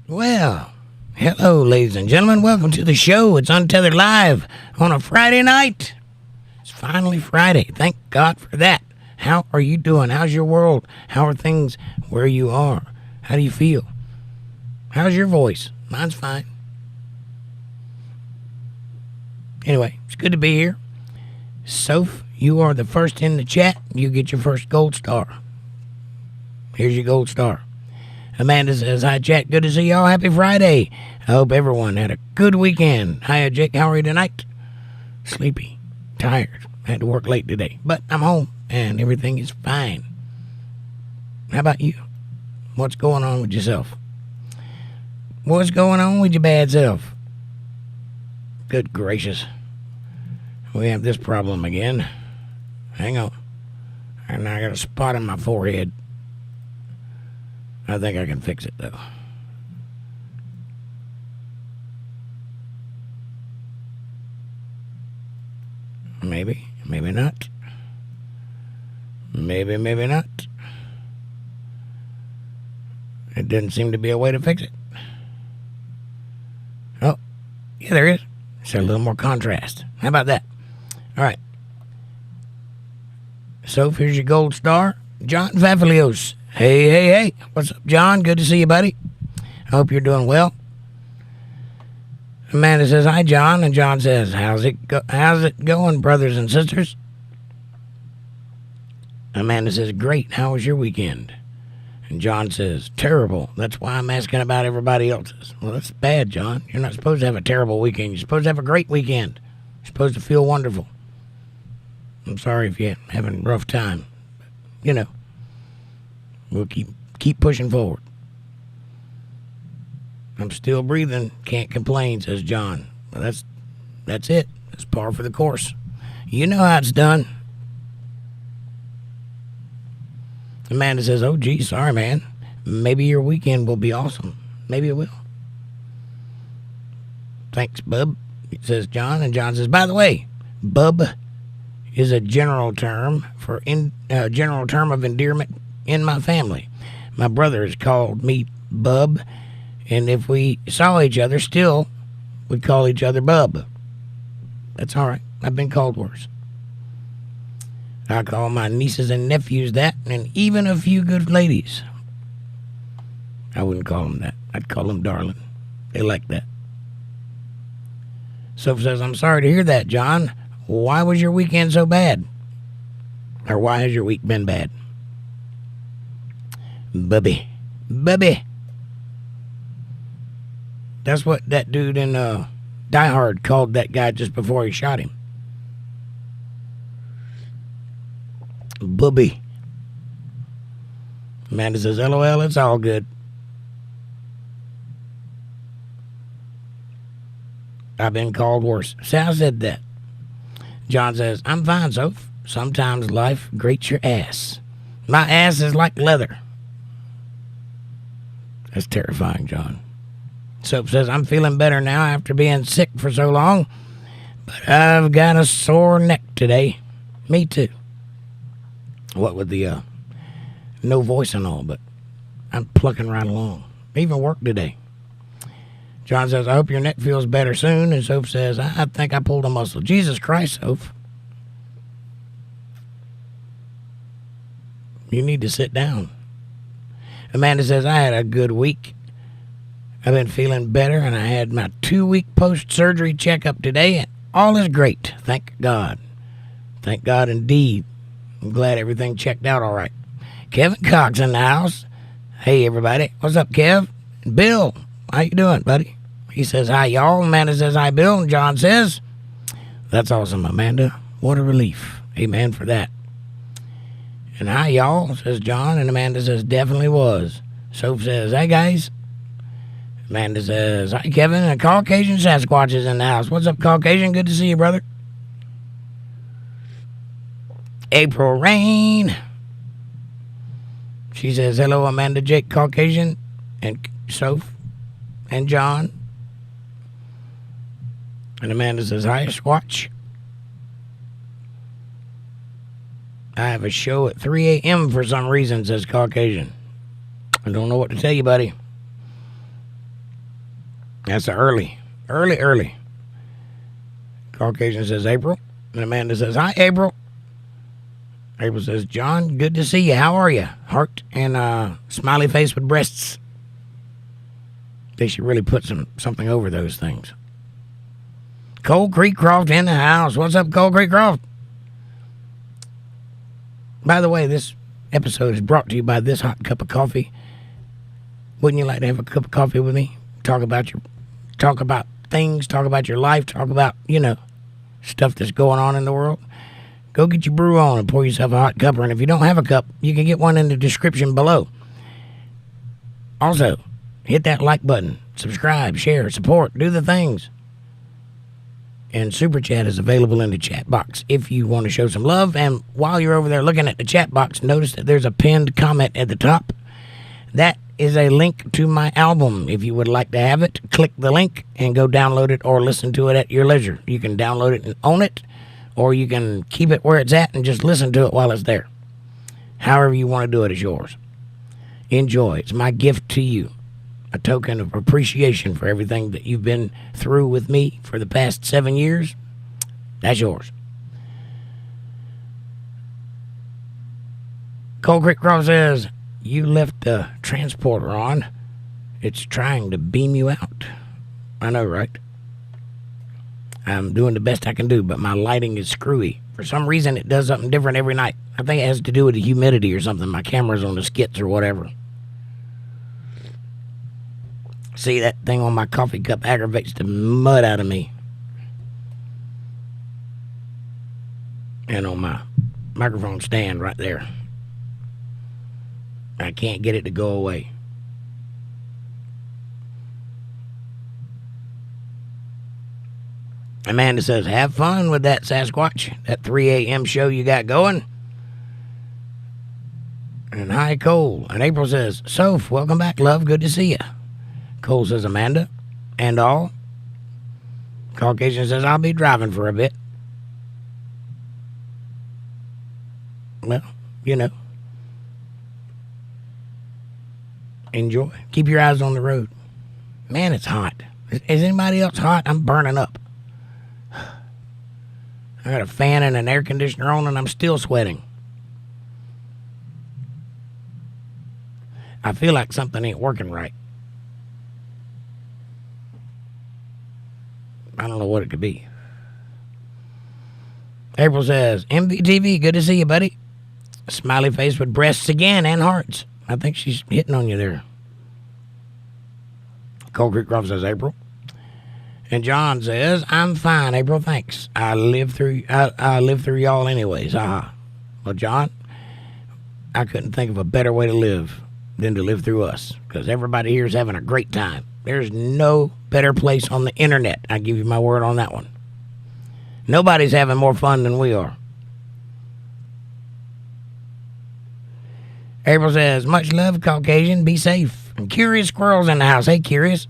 Well, hello, ladies and gentlemen. Welcome to the show. It's Untethered Live on a Friday night. It's finally Friday. Thank God for that. How are you doing? How's your world? How are things where you are? How do you feel? How's your voice? Mine's fine. Anyway, it's good to be here. Soph, you are the first in the chat. You get your first gold star. Here's your gold star. Amanda says, hi, chat. Good to see y'all. Happy Friday. I hope everyone had a good weekend. Hiya, Jake. How are you tonight? Sleepy. Tired. Had to work late today. But I'm home, and everything is fine. How about you? What's going on with yourself? What's going on with your bad self? Good gracious. We have this problem again. Hang on. And I got a spot on my forehead. I think I can fix it, though. Maybe, maybe not. Maybe, maybe not. It didn't seem to be a way to fix it. Oh, yeah, there is. It's a little more contrast. How about that? All right. So, here's your gold star. John Vafilios. Hey, hey, hey. What's up, John? Good to see you, buddy. I hope you're doing well. Amanda says, hi, John. And John says, how's it going, brothers and sisters? Amanda says, great. How was your weekend? And John says, terrible. That's why I'm asking about everybody else's. Well, that's bad, John. You're not supposed to have a terrible weekend. You're supposed to have a great weekend. You're supposed to feel wonderful. I'm sorry if you're having a rough time. You know. We'll keep pushing forward. I'm still breathing. Can't complain, says John. Well, that's it. That's par for the course. You know how it's done. Amanda says, oh, gee, sorry, man. Maybe your weekend will be awesome. Maybe it will. Thanks, bub, says John. And John says, by the way, bub is a general term general term of endearment in my family. My brother has called me Bub, and if we saw each other, still would call each other Bub. That's all right. I've been called worse. I call my nieces and nephews that, and even a few good ladies. I wouldn't call them that. I'd call them darling. They like that. Sophie says, I'm sorry to hear that, John. Why was your weekend so bad? Or why has your week been bad? Bubby. That's what that dude in Die Hard called that guy just before he shot him. Bubby. Amanda says, LOL, it's all good. I've been called worse. Sal said that. John says, I'm fine, Soph. Sometimes life grates your ass. My ass is like leather. That's terrifying, John. Soap says, I'm feeling better now after being sick for so long, but I've got a sore neck today. Me too. What with the no voice and all, but I'm plucking right along. Even work today. John says, I hope your neck feels better soon. And Soap says, I think I pulled a muscle. Jesus Christ, Soap. You need to sit down. Amanda says, I had a good week. I've been feeling better, and I had my 2-week post-surgery checkup today, and all is great. Thank God. Thank God indeed. I'm glad everything checked out all right. Kevin Cox in the house. Hey, everybody. What's up, Kev? Bill, how you doing, buddy? He says, hi, y'all. Amanda says, hi, Bill. And John says, that's awesome, Amanda. What a relief. Amen for that. And hi, y'all, says John. And Amanda says, definitely was. Soph says, hey, guys. Amanda says, hi, Kevin. And Caucasian Sasquatch is in the house. What's up, Caucasian? Good to see you, brother. April Rain. She says, hello, Amanda, Jake, Caucasian, and Soph, and John. And Amanda says, hi, Squatch. I have a show at 3 a.m. for some reason, says Caucasian. I don't know what to tell you, buddy. That's early. Early. Caucasian says, April. And Amanda says, hi, April. April says, John, good to see you. How are you? Heart and smiley face with breasts. They should really put something over those things. Cold Creek Croft in the house. What's up, Cold Creek Croft? By the way, this episode is brought to you by this hot cup of coffee. Wouldn't you like to have a cup of coffee with me? Talk about things, talk about your life, talk about, stuff that's going on in the world. Go get your brew on and pour yourself a hot cupper. And if you don't have a cup, you can get one in the description below. Also, hit that like button, subscribe, share, support, do the things. And Super Chat is available in the chat box if you want to show some love. And while you're over there looking at the chat box, notice that there's a pinned comment at the top. That is a link to my album. If you would like to have it, click the link and go download it or listen to it at your leisure. You can download it and own it, or you can keep it where it's at and just listen to it while it's there. However you want to do it is yours. Enjoy. It's my gift to you. A token of appreciation for everything that you've been through with me for the past 7 years. That's yours. Cold Creek Cross says, you left the transporter on. It's trying to beam you out. I know, right? I'm doing the best I can do, but my lighting is screwy. For some reason, it does something different every night. I think it has to do with the humidity or something. My camera's on the skits or whatever. See, that thing on my coffee cup aggravates the mud out of me. And on my microphone stand right there. I can't get it to go away. Amanda says, have fun with that Sasquatch, that 3 a.m. show you got going. And hi, Cole. And April says, Soph, welcome back, love. Good to see you. Cole says, Amanda, and all. Caucasian says, I'll be driving for a bit. Well, enjoy. Keep your eyes on the road. Man, it's hot. Is anybody else hot? I'm burning up. I got a fan and an air conditioner on, and I'm still sweating. I feel like something ain't working right. I don't know what it could be. April says, MVTV, good to see you, buddy. Smiley face with breasts again and hearts. I think she's hitting on you there. Cold Creek Croft says, April. And John says, I'm fine, April, thanks. I live through y'all anyways. Well, John, I couldn't think of a better way to live than to live through us, because everybody here is having a great time. There's no better place on the internet. I give you my word on that one. Nobody's having more fun than we are. April says, much love, Caucasian. Be safe. And Curious Squirrel's in the house. Hey, Curious.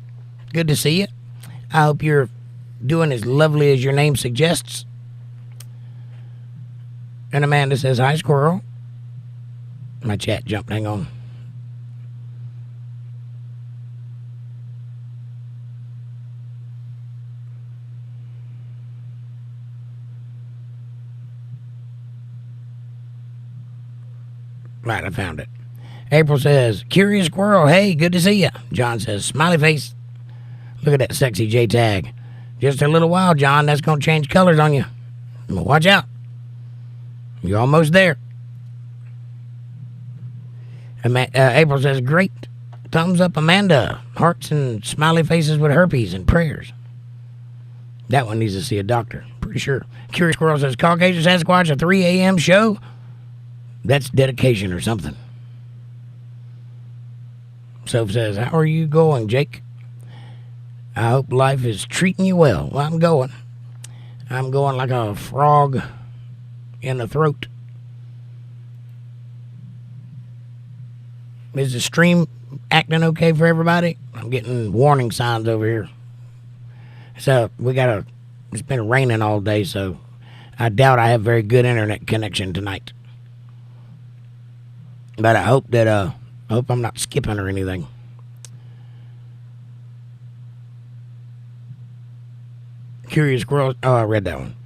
Good to see you. I hope you're doing as lovely as your name suggests. And Amanda says, hi, Squirrel. My chat jumped. Hang on. Right, I found it. April says, Curious Squirrel, hey, good to see you. John says, smiley face. Look at that sexy J tag. Just a little while, John. That's going to change colors on you. Watch out. You're almost there. April says, great. Thumbs up, Amanda. Hearts and smiley faces with herpes and prayers. That one needs to see a doctor. Pretty sure. Curious Squirrel says, Caucasian Sasquatch, a 3 a.m. show. That's dedication or something. Soph says, how are you going, Jake? I hope life is treating you well. Well, I'm going. I'm going like a frog in the throat. Is the stream acting okay for everybody? I'm getting warning signs over here. So it's been raining all day, so I doubt I have very good internet connection tonight. But I hope I'm not skipping or anything. Curious Squirrel. Oh, I read that one.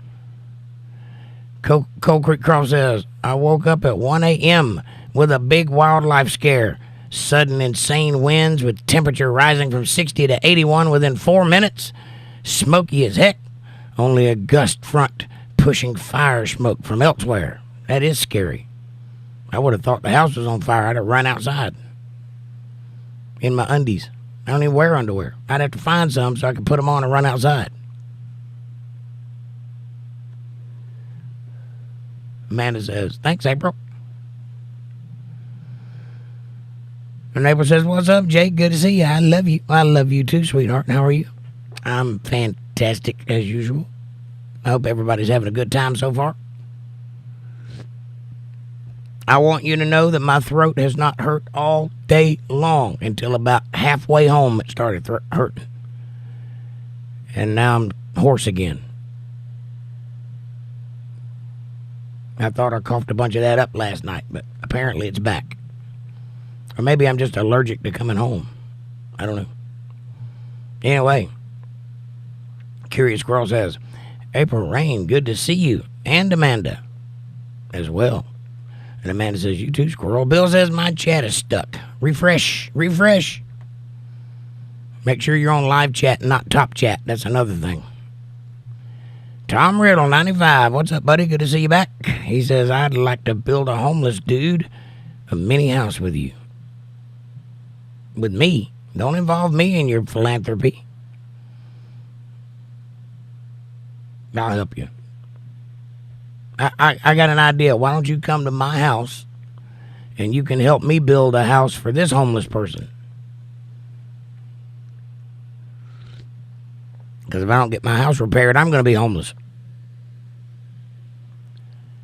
Cold Creek Cross says, I woke up at 1 a.m. with a big wildlife scare. Sudden insane winds with temperature rising from 60 to 81 within 4 minutes. Smoky as heck. Only a gust front pushing fire smoke from elsewhere. That is scary. I would have thought the house was on fire. I'd have run outside in my undies. I don't even wear underwear. I'd have to find some so I could put them on and run outside. Amanda says, thanks, April. And April says, what's up, Jake? Good to see you. I love you. I love you too, sweetheart. How are you? I'm fantastic as usual. I hope everybody's having a good time so far. I want you to know that my throat has not hurt all day long until about halfway home it started hurting. And now I'm hoarse again. I thought I coughed a bunch of that up last night, but apparently it's back. Or maybe I'm just allergic to coming home. I don't know. Anyway, Curious Squirrel says, April Rain, good to see you. And Amanda as well. And Amanda says, you too, Squirrel. Bill says, my chat is stuck. Refresh. Make sure you're on live chat and not top chat. That's another thing. Tom Riddle, 95. What's up, buddy? Good to see you back. He says, I'd like to build a homeless dude a mini house with you. With me. Don't involve me in your philanthropy. I'll help you. I got an idea. Why don't you come to my house and you can help me build a house for this homeless person? Because if I don't get my house repaired, I'm going to be homeless.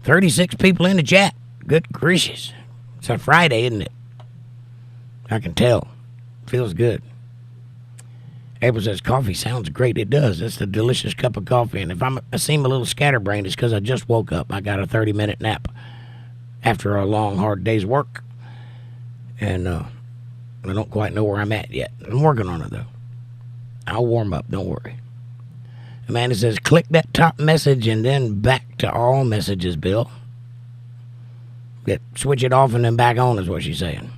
36 people in the chat. Good gracious. It's a Friday, isn't it? I can tell. Feels good. April says, coffee sounds great. It does. It's a delicious cup of coffee. And if I seem a little scatterbrained, it's because I just woke up. I got a 30-minute nap after a long, hard day's work. And I don't quite know where I'm at yet. I'm working on it, though. I'll warm up. Don't worry. Amanda says, click that top message and then back to all messages, Bill. Switch it off and then back on is what she's saying.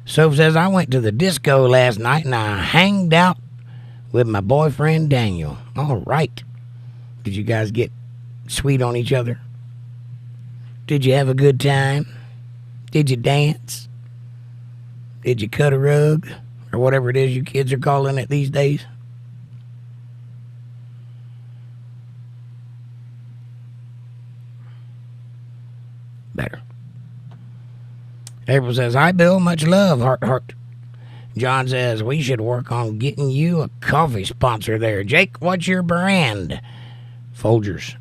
Soph says, I went to the disco last night and I hanged out with my boyfriend Daniel. All right. Did you guys get sweet on each other? Did you have a good time? Did you dance? Did you cut a rug? Or whatever it is you kids are calling it these days? Better. April says, hi, Bill. Much love. Heart, heart. John says, we should work on getting you a coffee sponsor there. Jake, what's your brand? Folgers.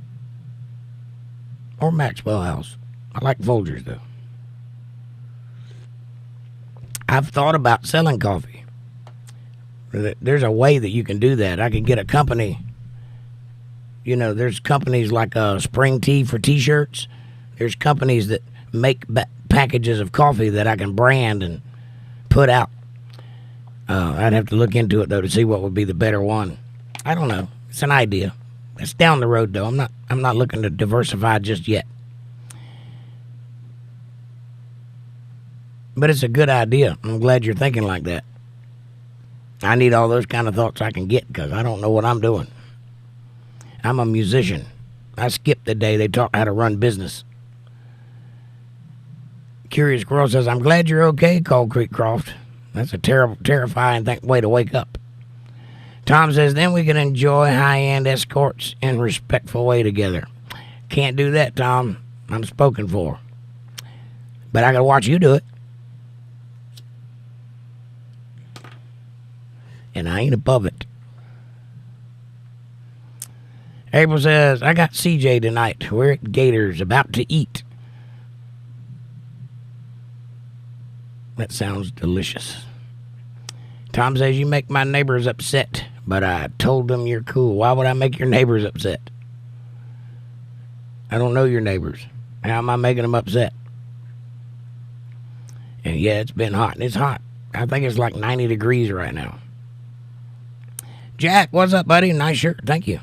Or Maxwell House. I like Folgers, though. I've thought about selling coffee. There's a way that you can do that. I could get a company. You know, there's companies like Spring Tea for T-shirts. There's companies that make packages of coffee that I can brand and put out. I'd have to look into it, though, to see what would be the better one. I don't know. It's an idea. It's down the road, though. I'm not looking to diversify just yet. But it's a good idea. I'm glad you're thinking like that. I need all those kind of thoughts I can get because I don't know what I'm doing. I'm a musician. I skipped the day they taught how to run business. Curious Squirrel says, I'm glad you're okay, Cold Creek Croft. That's a terrifying way to wake up. Tom says, then we can enjoy high-end escorts in a respectful way together. Can't do that, Tom. I'm spoken for. But I gotta watch you do it. And I ain't above it. April says, I got CJ tonight. We're at Gators, about to eat. That sounds delicious. Tom says, you make my neighbors upset, but I told them you're cool. Why would I make your neighbors upset? I don't know your neighbors. How am I making them upset? And yeah, it's been hot. It's hot. I think it's like 90 degrees right now. Jack, what's up, buddy? Nice shirt. Thank you.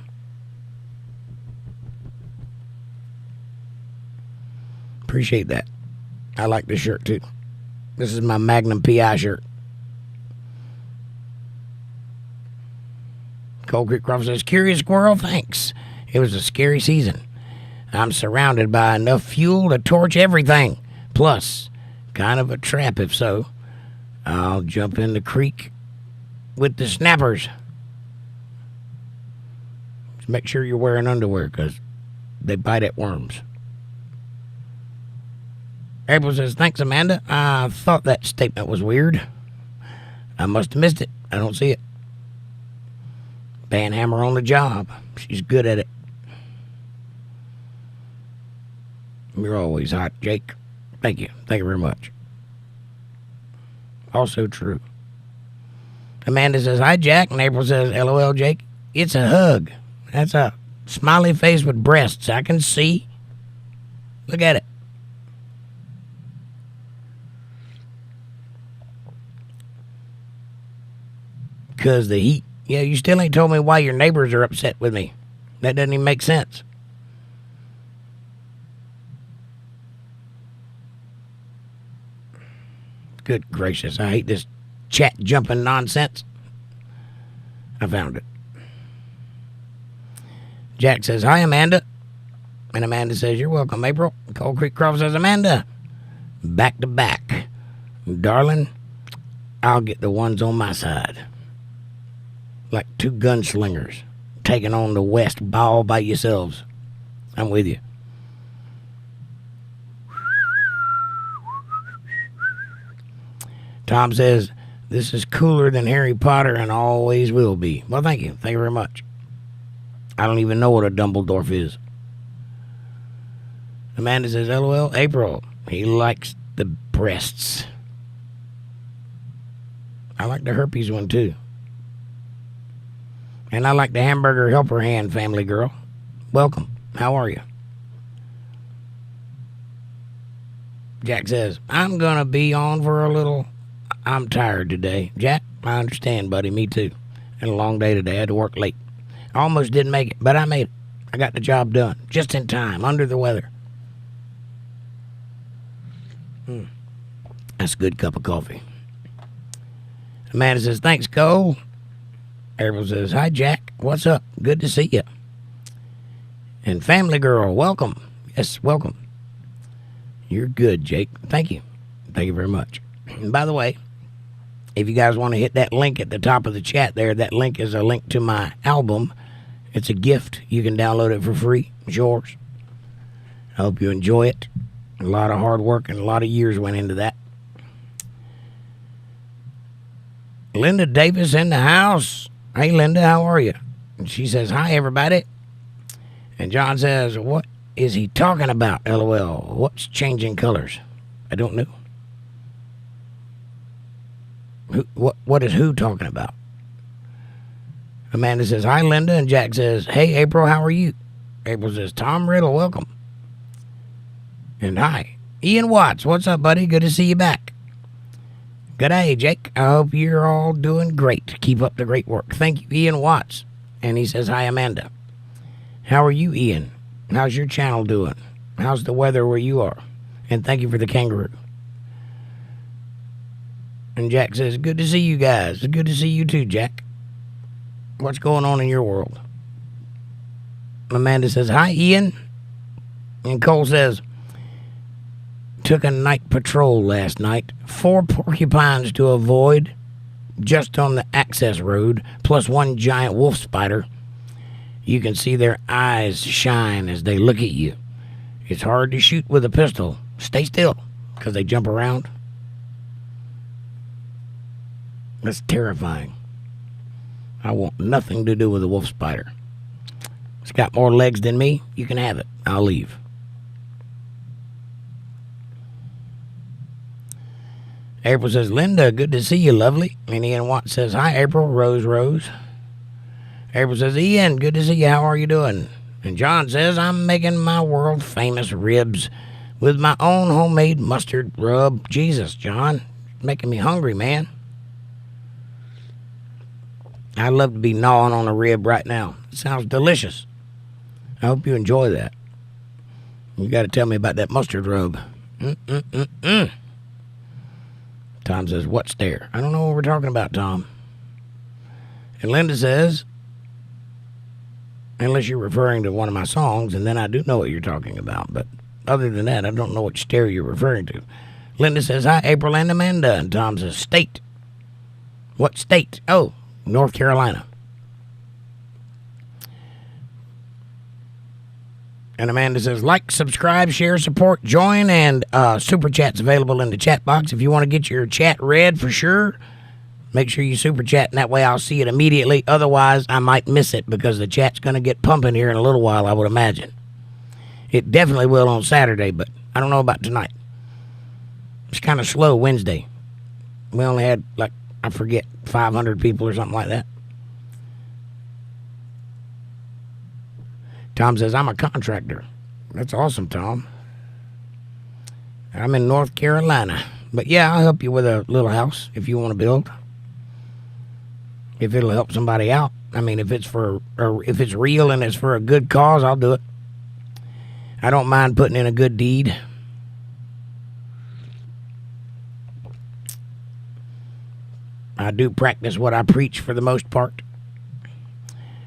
Appreciate that. I like this shirt too. This is my Magnum PI shirt. Cold Creek Crawford says, Curious Squirrel, thanks. It was a scary season. I'm surrounded by enough fuel to torch everything. Plus, kind of a trap if so. I'll jump in the creek with the snappers. Just make sure you're wearing underwear because they bite at worms. April says, thanks, Amanda. I thought that statement was weird. I must have missed it. I don't see it. Banhammer on the job. She's good at it. You're always hot, Jake. Thank you. Thank you very much. Also true. Amanda says, hi, Jack. And April says, LOL, Jake. It's a hug. That's a smiley face with breasts. I can see. Look at it. Because the heat. Yeah, you still ain't told me why your neighbors are upset with me. That doesn't even make sense. Good gracious, I hate this chat jumping nonsense. I found it. Jack says, hi, Amanda. And Amanda says, you're welcome, April. Cold Creek Crawford says, Amanda, back to back. Darling, I'll get the ones on my side. Like two gunslingers taking on the West all by yourselves. I'm with you. Tom says, this is cooler than Harry Potter and always will be. Well, thank you. Thank you very much. I don't even know what a Dumbledore is. Amanda says, LOL, April. He likes the breasts. I like the herpes one, too. And I like the hamburger helper hand, family girl. Welcome. How are you? Jack says, I'm going to be on for a little. I'm tired today. Jack, I understand, buddy. Me too. Had a long day today. I had to work late. I almost didn't make it, but I made it. I got the job done. Just in time. Under the weather. That's a good cup of coffee. Amanda says, thanks, Cole. April says, hi, Jack. What's up? Good to see you. And family girl, welcome. Yes, welcome. You're good, Jake. Thank you. Thank you very much. And by the way, if you guys want to hit that link at the top of the chat there, that link is a link to my album. It's a gift. You can download it for free. It's yours. I hope you enjoy it. A lot of hard work and a lot of years went into that. Linda Davis in the house. Hey, Linda, how are you? And she says, hi, everybody. And John says, what is he talking about, LOL? What's changing colors? I don't know. What is who talking about? Amanda says, hi, Linda. And Jack says, hey, April, how are you? April says, Tom Riddle, welcome. And hi. Ian Watts, what's up, buddy? Good to see you back. Good day, Jake. I hope you're all doing great. Keep up the great work. Thank you, Ian Watts. And he says, hi, Amanda. How are you, Ian? How's your channel doing? How's the weather where you are? And thank you for the kangaroo. And Jack says, good to see you guys. It's good to see you too, Jack. What's going on in your world? Amanda says, hi, Ian. And Cole says, took a night patrol last night. 4 porcupines to avoid just on the access road, plus 1 giant wolf spider. You can see their eyes shine as they look at you. It's hard to shoot with a pistol. Stay still, because they jump around. That's terrifying. I want nothing to do with a wolf spider. It's got more legs than me. You can have it. I'll leave. April says, Linda, good to see you, lovely. And Ian Watt says, hi, April. Rose. April says, Ian, good to see you. How are you doing? And John says, I'm making my world famous ribs with my own homemade mustard rub. Jesus, John, making me hungry, man. I'd love to be gnawing on a rib right now. It sounds delicious. I hope you enjoy that. You got to tell me about that mustard rub. Tom says, what stare? I don't know what we're talking about, Tom. And Linda says, unless you're referring to one of my songs, and then I do know what you're talking about. But other than that, I don't know what stare you're referring to. Linda says, hi, April and Amanda. And Tom says, state. What state? Oh, North Carolina. And Amanda says, like, subscribe, share, support, join, and Super Chat's available in the chat box. If you want to get your chat read for sure, make sure you Super Chat, and that way I'll see it immediately. Otherwise, I might miss it because the chat's going to get pumping here in a little while, I would imagine. It definitely will on Saturday, but I don't know about tonight. It's kind of slow Wednesday. We only had, like, I forget, 500 people or something like that. Tom says, I'm a contractor. That's awesome, Tom. I'm in North Carolina. But yeah, I'll help you with a little house if you want to build. If it'll help somebody out. I mean, if it's real and it's for a good cause, I'll do it. I don't mind putting in a good deed. I do practice what I preach for the most part.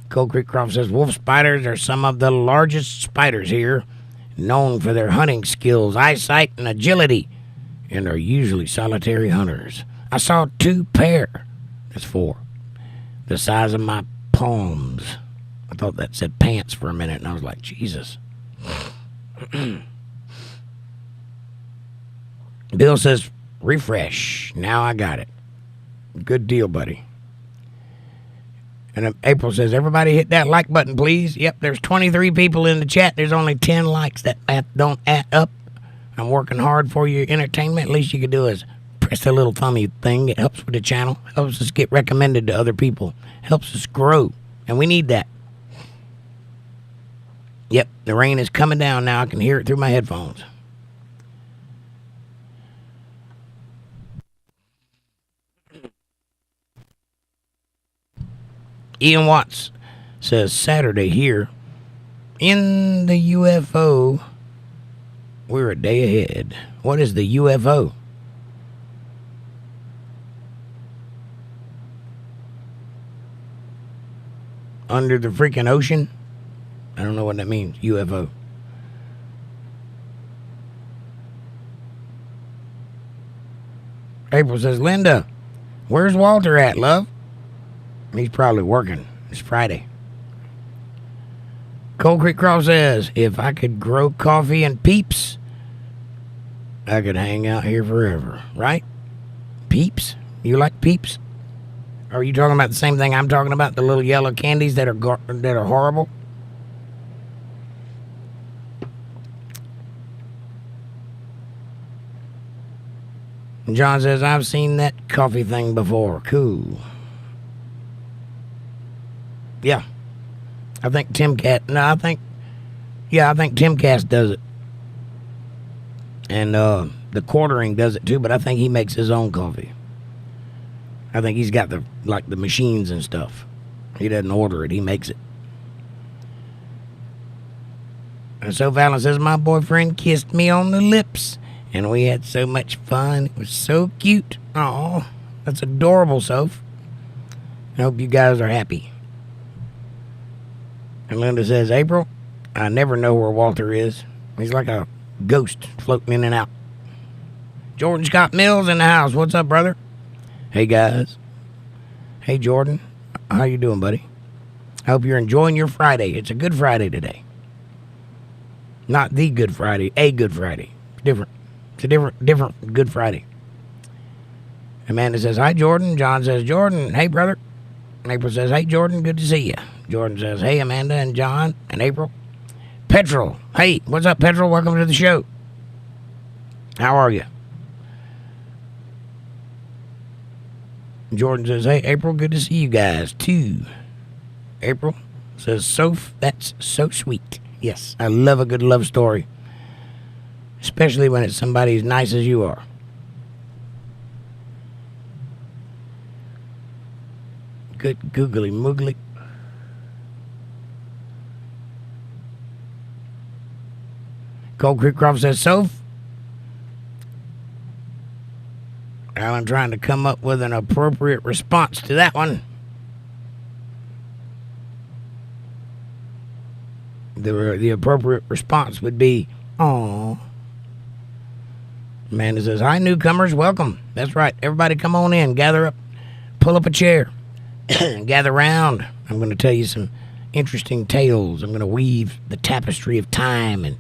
Cold Creek Croft says, wolf spiders are some of the largest spiders here, known for their hunting skills, eyesight, and agility, and are usually solitary hunters. I saw 2 pair. That's 4. The size of my palms. I thought that said pants for a minute, and I was like, Jesus. Bill says, refresh. Now I got it. Good deal, buddy. And April says, everybody hit that like button, please. Yep, there's 23 people in the chat. There's only 10 likes. That don't add up. I'm working hard for your entertainment. Least you can do is press the little thummy thing. It helps with the channel. Helps us get recommended to other people. Helps us grow. And we need that. Yep, the rain is coming down now. I can hear it through my headphones. Ian Watts says, Saturday here in the UFO. We're a day ahead. What is the UFO? Under the freaking ocean? I don't know what that means. UFO. April says, Linda, where's Walter at, love? He's probably working. It's Friday. Cold Creek Cross says, if I could grow coffee and peeps, I could hang out here forever. Right? Peeps? You like peeps? Are you talking about the same thing I'm talking about? The little yellow candies that are horrible? And John says, I've seen that coffee thing before. Cool. Yeah. I think Timcast does it. And the Quartering does it too, but I think he makes his own coffee. I think he's got the machines and stuff. He doesn't order it, he makes it. And so Fallon says, my boyfriend kissed me on the lips and we had so much fun. It was so cute. Aw, that's adorable, Soph. I hope you guys are happy. And Linda says, April, I never know where Walter is. He's like a ghost floating in and out. Jordan Scott Mills in the house. What's up, brother? Hey, guys. Hey, Jordan. How you doing, buddy? I hope you're enjoying your Friday. It's a good Friday today. Not the Good Friday, a Good Friday. It's different. It's a different Good Friday. Amanda says, hi, Jordan. John says, Jordan, hey, brother. April says, hey, Jordan, good to see you. Jordan says, hey, Amanda and John and April. Petrol, hey, what's up, Petrol? Welcome to the show. How are you? Jordan says, hey, April, good to see you guys, too. April says, Soph, that's so sweet. Yes, I love a good love story, especially when it's somebody as nice as you are. Good googly moogly. Cold Creek Croft says, Soph, I'm trying to come up with an appropriate response to that one. The appropriate response would be, "Aw." Amanda says, hi, newcomers, welcome. That's right. Everybody come on in. Gather up. Pull up a chair. Gather round. I'm going to tell you some interesting tales. I'm going to weave the tapestry of time and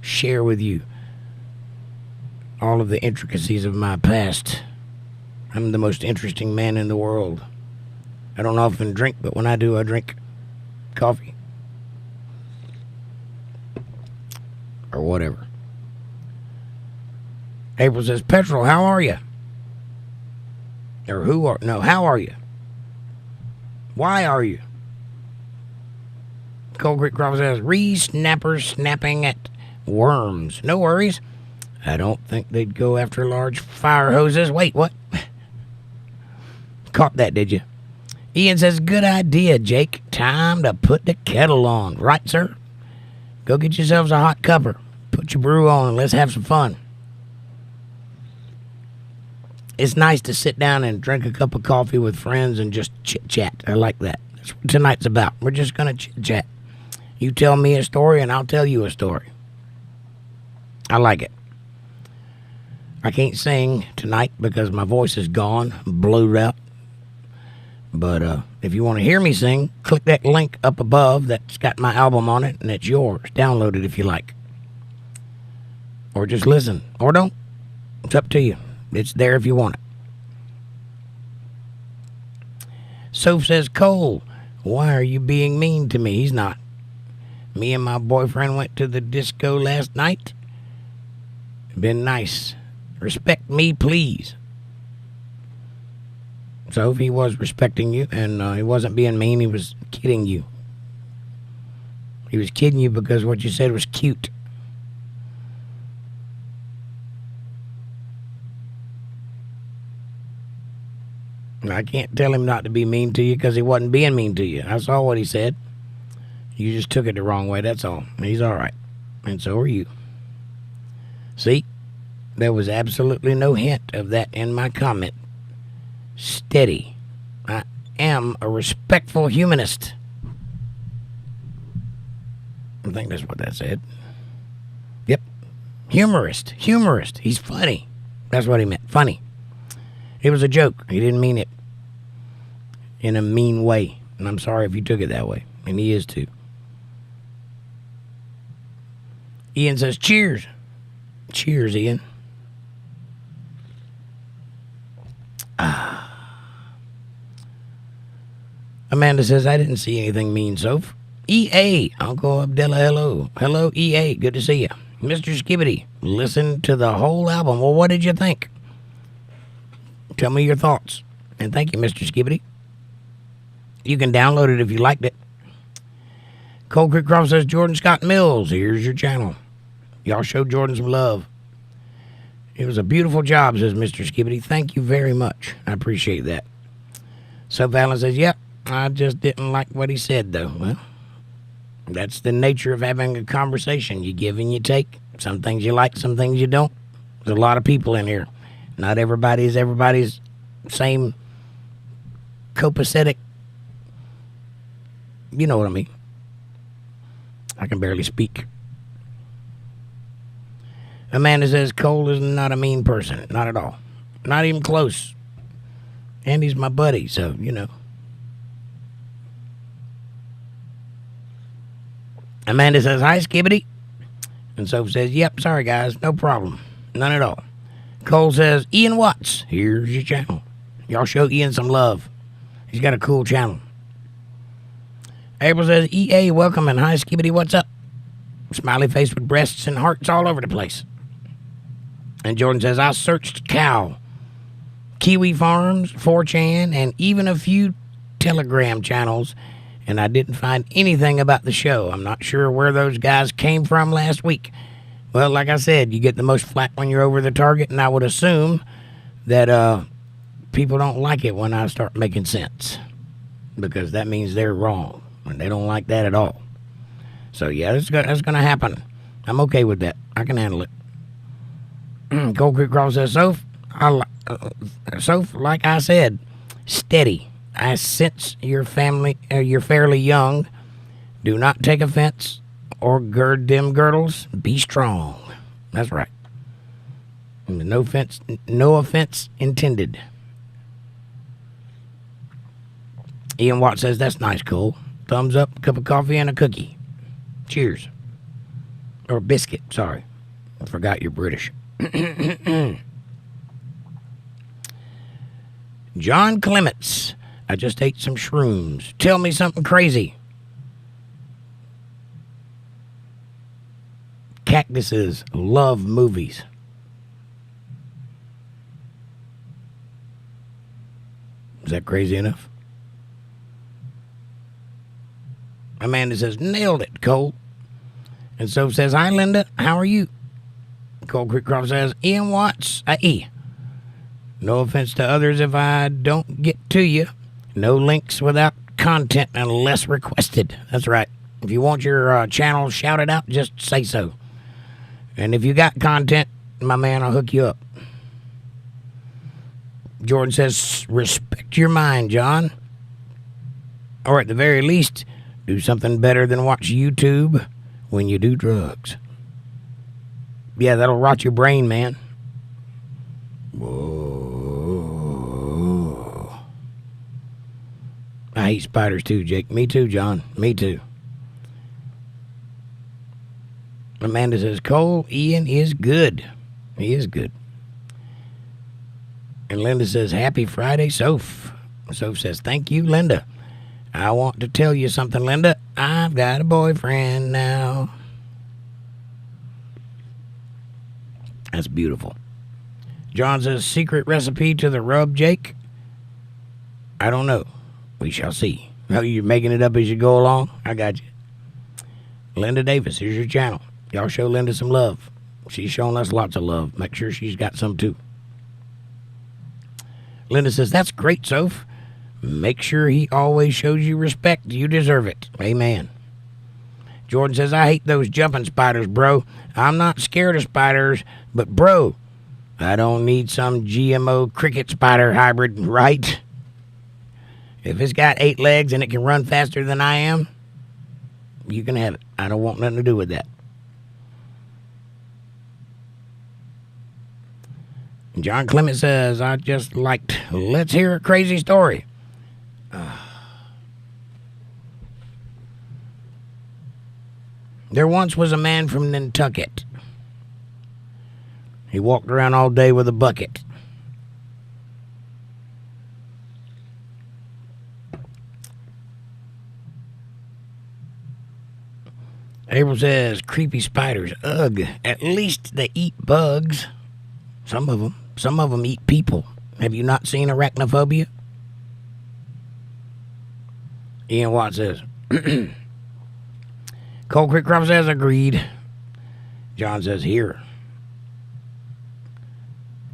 share with you all of the intricacies of my past. I'm the most interesting man in the world. I don't often drink, but when I do, I drink coffee. Or whatever. April says, Petrol, how are you? Or how are you? Why are you? Cold Creek Crawford says, snappers snapping at worms. No worries. I don't think they'd go after large fire hoses. Wait, what? Caught that, did you? Ian says, good idea, Jake. Time to put the kettle on. Right, sir? Go get yourselves a hot cuppa. Put your brew on and let's have some fun. It's nice to sit down and drink a cup of coffee with friends and just chit-chat. I like that. That's what tonight's about. We're just going to chit-chat. You tell me a story and I'll tell you a story. I like it. I can't sing tonight because my voice is gone, blowed out. But if you want to hear me sing, click that link up above that's got my album on it, and it's yours. Download it if you like. Or just listen. Or don't. It's up to you. It's there if you want it. Soph says, Cole, why are you being mean to me? He's not. Me and my boyfriend went to the disco last night. Been nice. Respect me, please. So if he was respecting you, and he wasn't being mean, he was kidding you. He was kidding you because what you said was cute. I can't tell him not to be mean to you because he wasn't being mean to you. I saw what he said. You just took it the wrong way, that's all. He's all right. And so are you. See? There was absolutely no hint of that in my comment. Steady. I am a respectful humanist. I think that's what that said. Yep. Humorist. He's funny. That's what he meant. Funny. It was a joke. He didn't mean it in a mean way. And I'm sorry if you took it that way. And he is too. Ian says, cheers. Cheers, Ian. Amanda says, I didn't see anything mean, Soph. EA, Uncle Abdullah, hello. Hello, EA, good to see you. Mr. Skibbity, listen to the whole album. Well, what did you think? Tell me your thoughts. And thank you, Mr. Skibbity. You can download it if you liked it. Cold Creek Croft says, Jordan Scott Mills, here's your channel. Y'all show Jordan some love. It was a beautiful job, says Mr. Skibbity. Thank you very much. I appreciate that. So Valen says, yep, I just didn't like what he said, though. Well, that's the nature of having a conversation. You give and you take. Some things you like, some things you don't. There's a lot of people in here. Not everybody is everybody's same copacetic. You know what I mean. I can barely speak. Amanda says, Cole is not a mean person. Not at all. Not even close. And he's my buddy, so, you know. Amanda says, hi, Skibbity. And Soph says, yep, sorry guys, no problem. None at all. Cole says, Ian Watts, here's your channel. Y'all show Ian some love. He's got a cool channel. April says, EA, welcome, and hi, Skibbity, what's up? Smiley face with breasts and hearts all over the place. And Jordan says, I searched cow, Kiwi Farms, 4chan, and even a few Telegram channels, and I didn't find anything about the show. I'm not sure where those guys came from last week. Well, like I said, you get the most flack when you're over the target, and I would assume that people don't like it when I start making sense, because that means they're wrong, and they don't like that at all. So, yeah, that's going to happen. I'm okay with that. I can handle it. Cold Creek Cross says, Soph, like I said, steady. I sense you're fairly young. Do not take offense or gird them girdles. Be strong. That's right. No offense intended. Ian Watt says, that's nice, Cole. Thumbs up, cup of coffee, and a cookie. Cheers. Or a biscuit, sorry. I forgot you're British. John Clements. I just ate some shrooms. Tell me something crazy. Cactuses love movies. Is that crazy enough? Amanda says, nailed it, Cole. And Soph says, hi, Linda. How are you? Cold Creek Croft says, Ian Watts, no offense to others if I don't get to you. No links without content unless requested. That's right. If you want your channel shouted out, just say so. And if you got content, my man, I'll hook you up. Jordan says, respect your mind, John. Or at the very least, do something better than watch YouTube when you do drugs. Yeah, that'll rot your brain, man. Whoa. I hate spiders too, Jake. Me too, John. Me too. Amanda says, Cole, Ian is good. He is good. And Linda says, happy Friday, Soph. Soph says, thank you, Linda. I want to tell you something, Linda. I've got a boyfriend now. That's beautiful. John says, secret recipe to the rub, Jake? I don't know. We shall see. Oh, you're making it up as you go along? I got you. Linda Davis, here's your channel. Y'all show Linda some love. She's showing us lots of love. Make sure she's got some too. Linda says, that's great, Soph. Make sure he always shows you respect. You deserve it. Amen. Jordan says, I hate those jumping spiders, bro. I'm not scared of spiders, but bro, I don't need some GMO cricket spider hybrid, right? If it's got 8 legs and it can run faster than I am, you can have it. I don't want nothing to do with that. John Clement says, I just liked, let's hear a crazy story. There once was a man from Nantucket. He walked around all day with a bucket. April says, creepy spiders. Ugh. At least they eat bugs. Some of them. Some of them eat people. Have you not seen Arachnophobia? Ian Watt says, Cold Creek Crop says, agreed. John says, here.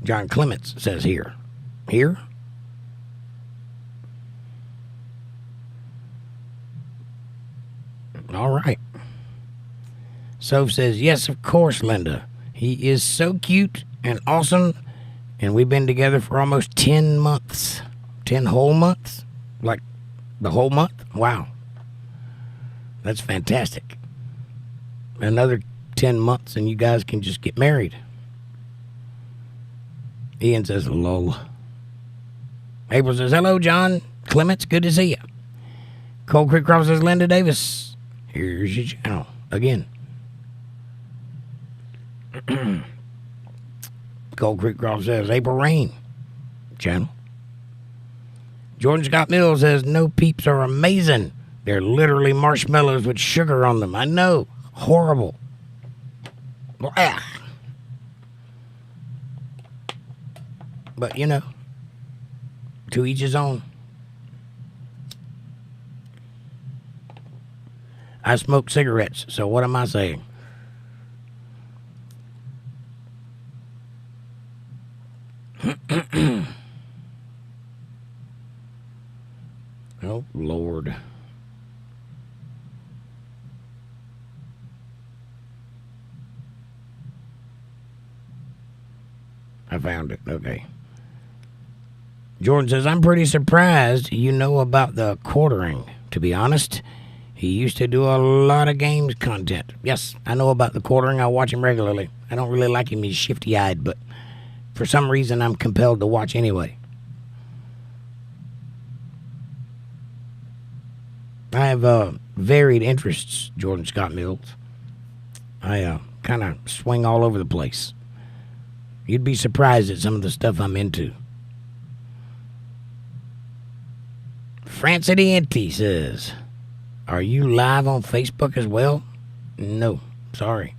John Clements says, here. Here? All right. Soph says, yes, of course, Linda. He is so cute and awesome, and we've been together for almost 10 months. 10 whole months? Like the whole month? Wow. That's fantastic. Another 10 months and you guys can just get married. Ian says, lol. April says, hello, John Clements. Good to see you. Cold Creek Crop says, Linda Davis. Here's your channel. Again. Cold Creek Cross says, April Rain channel. Jordan Scott Mills says, no peeps are amazing. They're literally marshmallows with sugar on them. I know. Horrible. Blah. But, you know, to each his own. I smoke cigarettes, so what am I saying? Oh, Lord. I found it. Okay. Jordan says, I'm pretty surprised you know about the quartering. To be honest, he used to do a lot of games content. Yes, I know about the quartering. I watch him regularly. I don't really like him. He's shifty-eyed, but for some reason I'm compelled to watch anyway. I have varied interests, Jordan Scott Mills. I kind of swing all over the place. You'd be surprised at some of the stuff I'm into. Francie Auntie says, are you live on Facebook as well? No, sorry.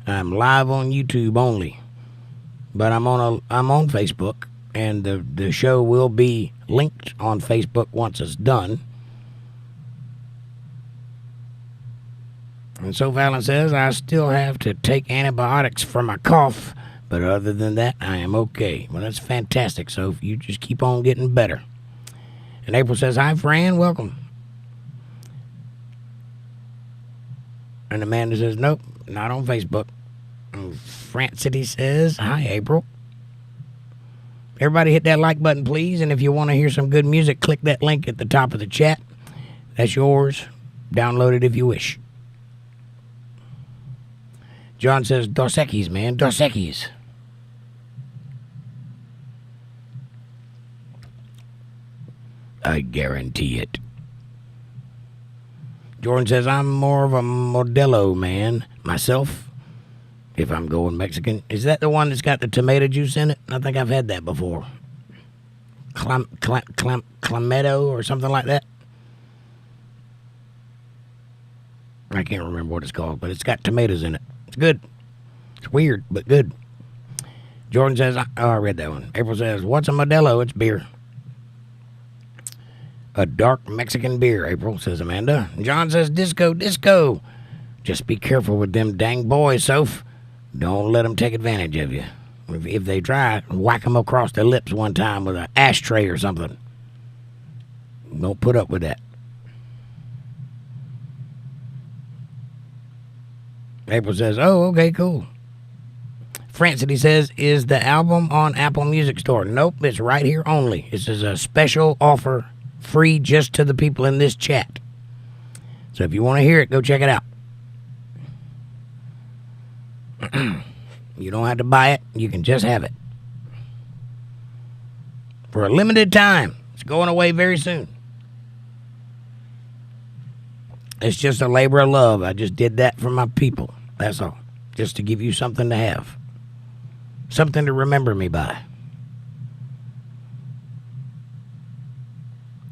I'm live on YouTube only. But I'm on Facebook, and the show will be linked on Facebook once it's done. And so Fallon says, I still have to take antibiotics for my cough, but other than that, I am okay. Well, that's fantastic, so you just keep on getting better. And April says, hi, Fran, welcome. And Amanda says, nope, not on Facebook. And Francie says, hi, April. Everybody hit that like button, please. And if you want to hear some good music, click that link at the top of the chat. That's yours. Download it if you wish. John says, Dos Equis, man, Dos Equis. I guarantee it. Jordan says, I'm more of a Modelo man myself, if I'm going Mexican. Is that the one that's got the tomato juice in it? I think I've had that before. Clameto or something like that. I can't remember what it's called, but it's got tomatoes in it. It's good. It's weird, but good. Jordan says, I read that one. April says, what's a Modelo? It's beer. A dark Mexican beer, April, says Amanda. John says, disco. Just be careful with them dang boys, Soph. Don't let them take advantage of you. If they try, whack them across the lips one time with an ashtray or something. Don't put up with that. April says, oh, okay, cool. Francie says, is the album on Apple Music Store? Nope, it's right here only. This is a special offer, free just to the people in this chat. So if you want to hear it, go check it out. You don't have to buy it. You can just have it. For a limited time. It's going away very soon. It's just a labor of love. I just did that for my people. That's all. Just to give you something to have. Something to remember me by.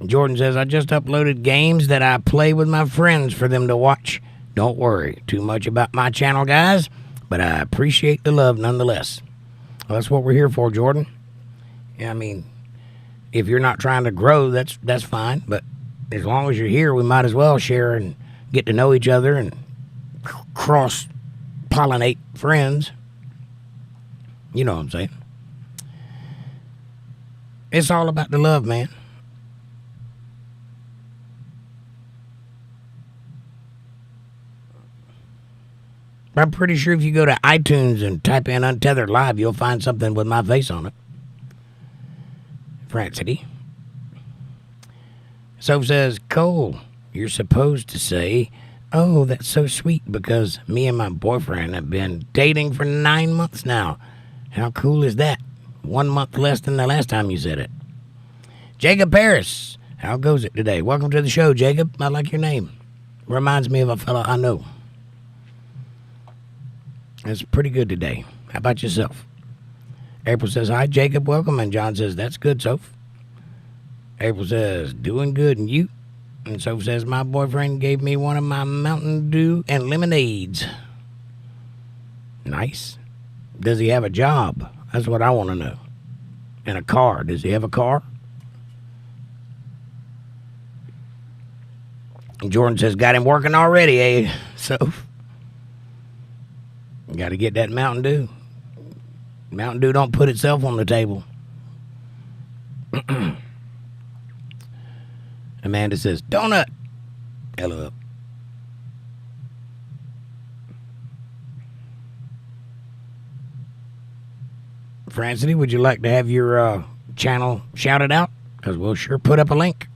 Jordan says, I just uploaded games that I play with my friends for them to watch. Don't worry too much about my channel, guys, but I appreciate the love nonetheless. Well, that's what we're here for, Jordan. Yeah, I mean, if you're not trying to grow, that's fine, but as long as you're here, we might as well share and get to know each other and cross-pollinate friends. You know what I'm saying. It's all about the love, man. I'm pretty sure if you go to iTunes and type in Untethered Live, you'll find something with my face on it. Francie. Soph says, Cole, you're supposed to say, oh, that's so sweet because me and my boyfriend have been dating for 9 months now. How cool is that? 1 month less than the last time you said it. Jacob Harris, how goes it today? Welcome to the show, Jacob. I like your name. Reminds me of a fella I know. It's pretty good today. How about yourself? April says, hi, Jacob, welcome. And John says, that's good, Soph. April says, doing good, and you? And Soph says, my boyfriend gave me one of my Mountain Dew and lemonades. Nice. Does he have a job? That's what I want to know. And a car. Does he have a car? And Jordan says, got him working already, eh? Soph. Got to get that Mountain Dew. Mountain Dew don't put itself on the table. Amanda says, donut. Hello. Francity, would you like to have your channel shouted out? Because we'll sure put up a link.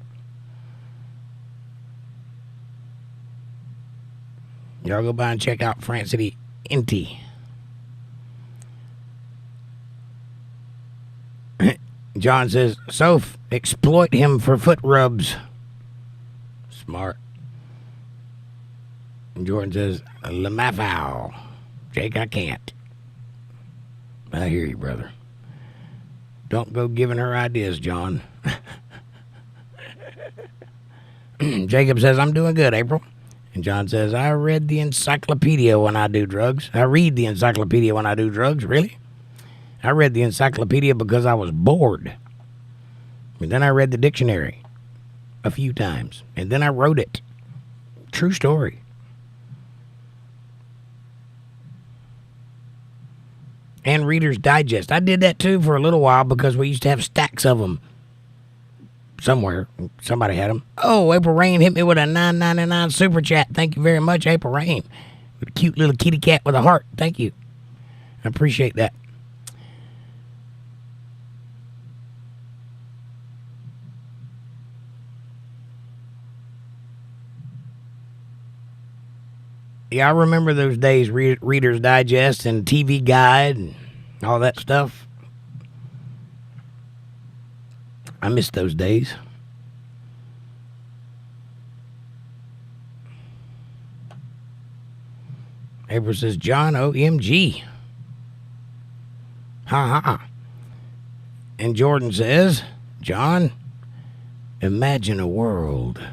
Y'all go by and check out Francity Inty. John says, Soph, exploit him for foot rubs. Smart. And Jordan says, Lamafau. Jake, I can't. I hear you, brother. Don't go giving her ideas, John. Jacob says, I'm doing good, April. And John says, I read the encyclopedia when I do drugs. I read the encyclopedia when I do drugs. Really? I read the encyclopedia because I was bored. And then I read the dictionary a few times. And then I wrote it. True story. And Reader's Digest. I did that too for a little while because we used to have stacks of them somewhere. Somebody had them. Oh, April Rain hit me with a $9.99 super chat. Thank you very much, April Rain. With a cute little kitty cat with a heart. Thank you. I appreciate that. Yeah, I remember those days, Reader's Digest and TV Guide and all that stuff. I miss those days. April says, John, OMG. Ha ha. And Jordan says, John, imagine a world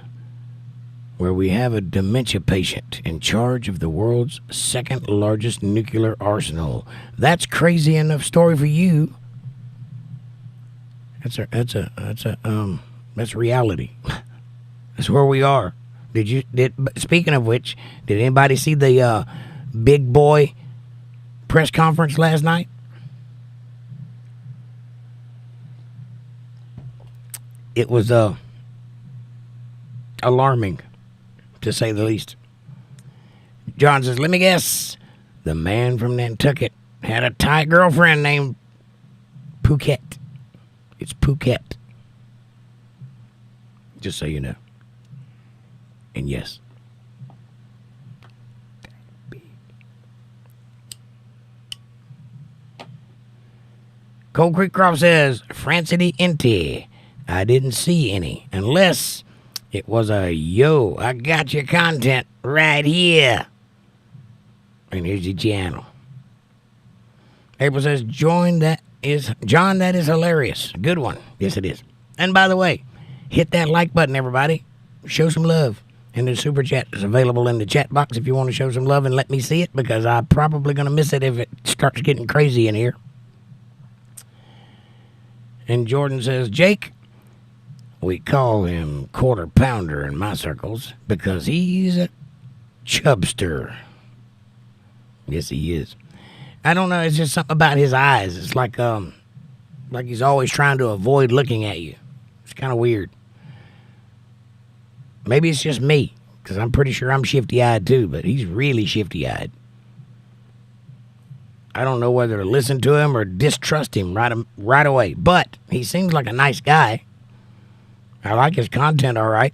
where we have a dementia patient in charge of the world's second largest nuclear arsenal. That's crazy enough story for you. That's reality. That's where we are. Speaking of which, did anybody see the big boy press conference last night? It was alarming, to say the least. John says, let me guess. The man from Nantucket had a Thai girlfriend named Phuket. It's Phuket. Just so you know. And yes. Cold Creek Crop says, Francity Inty. I didn't see any. Unless it was a, yo, I got your content right here. And here's your channel. April says, John, that is hilarious. Good one. Yes, it is. And by the way, hit that like button, everybody. Show some love. And the super chat is available in the chat box if you want to show some love and let me see it, because I'm probably going to miss it if it starts getting crazy in here. And Jordan says, Jake, we call him Quarter Pounder in my circles because he's a chubster. Yes, he is. I don't know. It's just something about his eyes. It's like he's always trying to avoid looking at you. It's kind of weird. Maybe it's just me, because I'm pretty sure I'm shifty-eyed too, but he's really shifty-eyed. I don't know whether to listen to him or distrust him right away, but he seems like a nice guy. I like his content all right.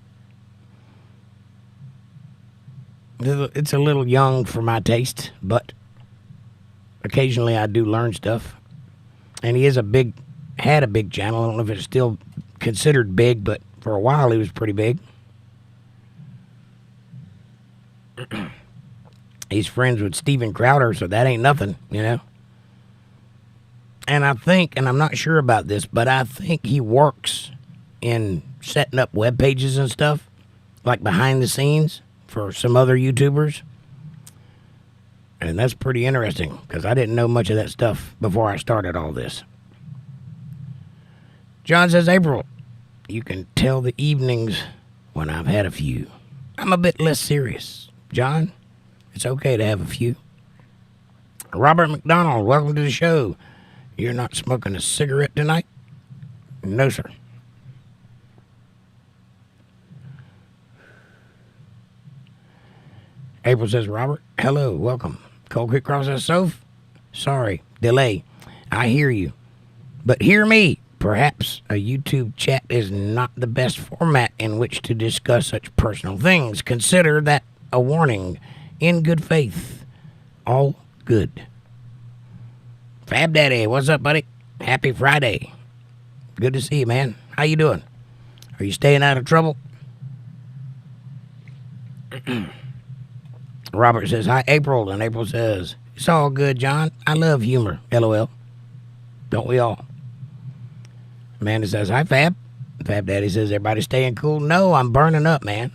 It's a little young for my taste, but occasionally I do learn stuff. And he had a big channel. I don't know if it's still considered big, but for a while he was pretty big. He's friends with Steven Crowder, so that ain't nothing, you know. And I think, and I'm not sure about this, but I think he works in setting up web pages and stuff, like behind the scenes for some other YouTubers. And that's pretty interesting, because I didn't know much of that stuff before I started all this. John says, April, you can tell the evenings when I've had a few. I'm a bit less serious. John, it's okay to have a few. Robert McDonald, welcome to the show. You're not smoking a cigarette tonight? No, sir. April says, Robert, hello, welcome. Cold Creek Cross says, Soph, sorry, delay. I hear you. But hear me. Perhaps a YouTube chat is not the best format in which to discuss such personal things. Consider that a warning. In good faith. All good. Fab Daddy, what's up, buddy? Happy Friday. Good to see you, man. How you doing? Are you staying out of trouble? Robert says, hi, April. And April says, it's all good, John. I love humor. LOL. Don't we all? Amanda says, hi, Fab. Fab Daddy says, everybody staying cool? No, I'm burning up, man.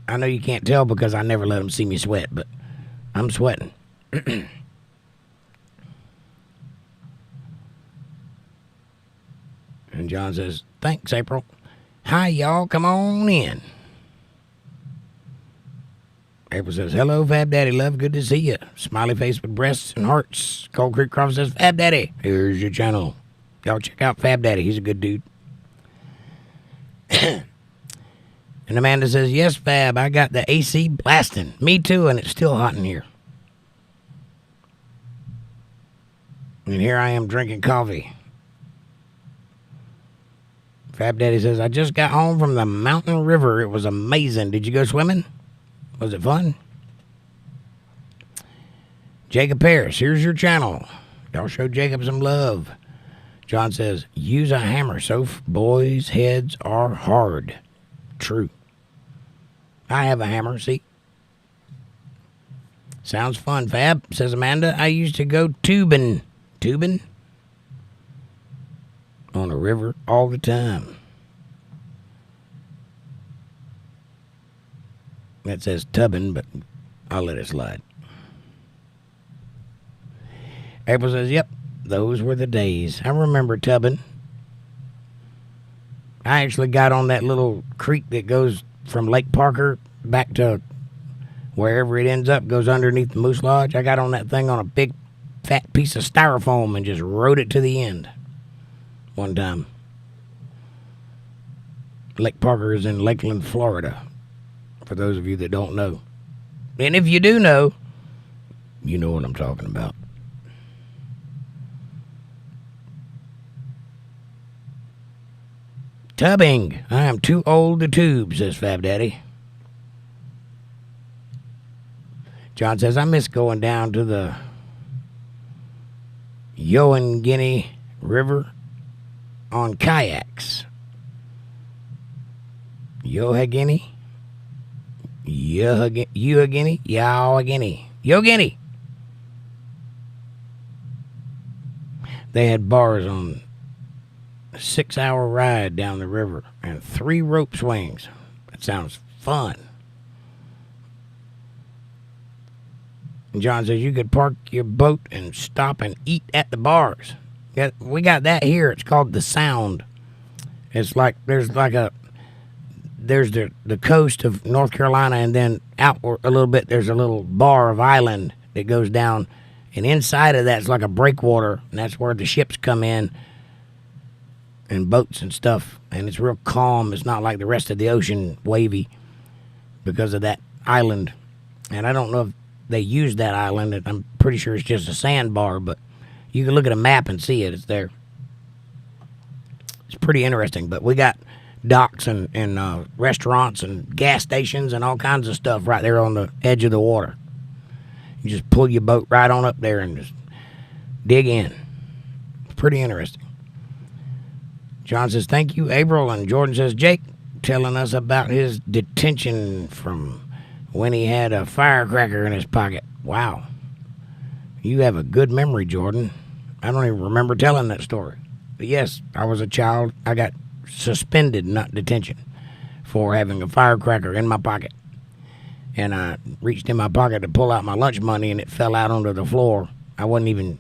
I know you can't tell because I never let them see me sweat, but I'm sweating. And John says, thanks, April. Hi, y'all. Come on in. April says, hello, Fab Daddy. Love, good to see you. Smiley face with breasts and hearts. Cold Creek Crawford says, Fab Daddy, here's your channel. Y'all check out Fab Daddy. He's a good dude. And Amanda says, yes, Fab, I got the AC blasting. Me too, and it's still hot in here. And here I am drinking coffee. Fab Daddy says, I just got home from the mountain river. It was amazing. Did you go swimming? Was it fun? Jacob Paris, here's your channel. Y'all show Jacob some love. John says, use a hammer, Soph. Boys' heads are hard. True. I have a hammer, see? Sounds fun, Fab, says Amanda. I used to go tubing. Tubing? On a river all the time. That says tubbing, but I'll let it slide. April says, yep, those were the days. I remember tubbing. I actually got on that little creek that goes from Lake Parker back to wherever it ends up, goes underneath the Moose Lodge. I got on that thing on a big fat piece of styrofoam and just rode it to the end one time. Lake Parker is in Lakeland, Florida, for those of you that don't know. And if you do know, you know what I'm talking about. Tubbing. I am too old to tube, says Fab Daddy. John says, I miss going down to the 𝕂𝕠𝕠𝕠𝕠 River on kayaks. 𝕂𝕠𝕠𝕠𝕠𝕠? 𝕂𝕠𝕠𝕠𝕠𝕠. They had bars on a 6-hour ride down the river and 3 rope swings. That sounds fun. And John says you could park your boat and stop and eat at the bars. We got that here. It's called the Sound. It's like there's the coast of North Carolina, and then outward a little bit there's a little bar of island that goes down, and inside of that's like a breakwater, and that's where the ships come in and boats and stuff, and it's real calm. It's not like the rest of the ocean wavy because of that island. And I don't know if they use that island. I'm pretty sure it's just a sandbar, but you can look at a map and see it. It's there. It's pretty interesting. But we got docks and restaurants and gas stations and all kinds of stuff right there on the edge of the water. You just pull your boat right on up there and just dig in. It's pretty interesting. John says, thank you, April. And Jordan says, Jake, telling us about his detention from when he had a firecracker in his pocket. Wow. You have a good memory, Jordan. I don't even remember telling that story. But yes, I was a child. I got suspended, not detention, for having a firecracker in my pocket. And I reached in my pocket to pull out my lunch money, and it fell out onto the floor. I wasn't even,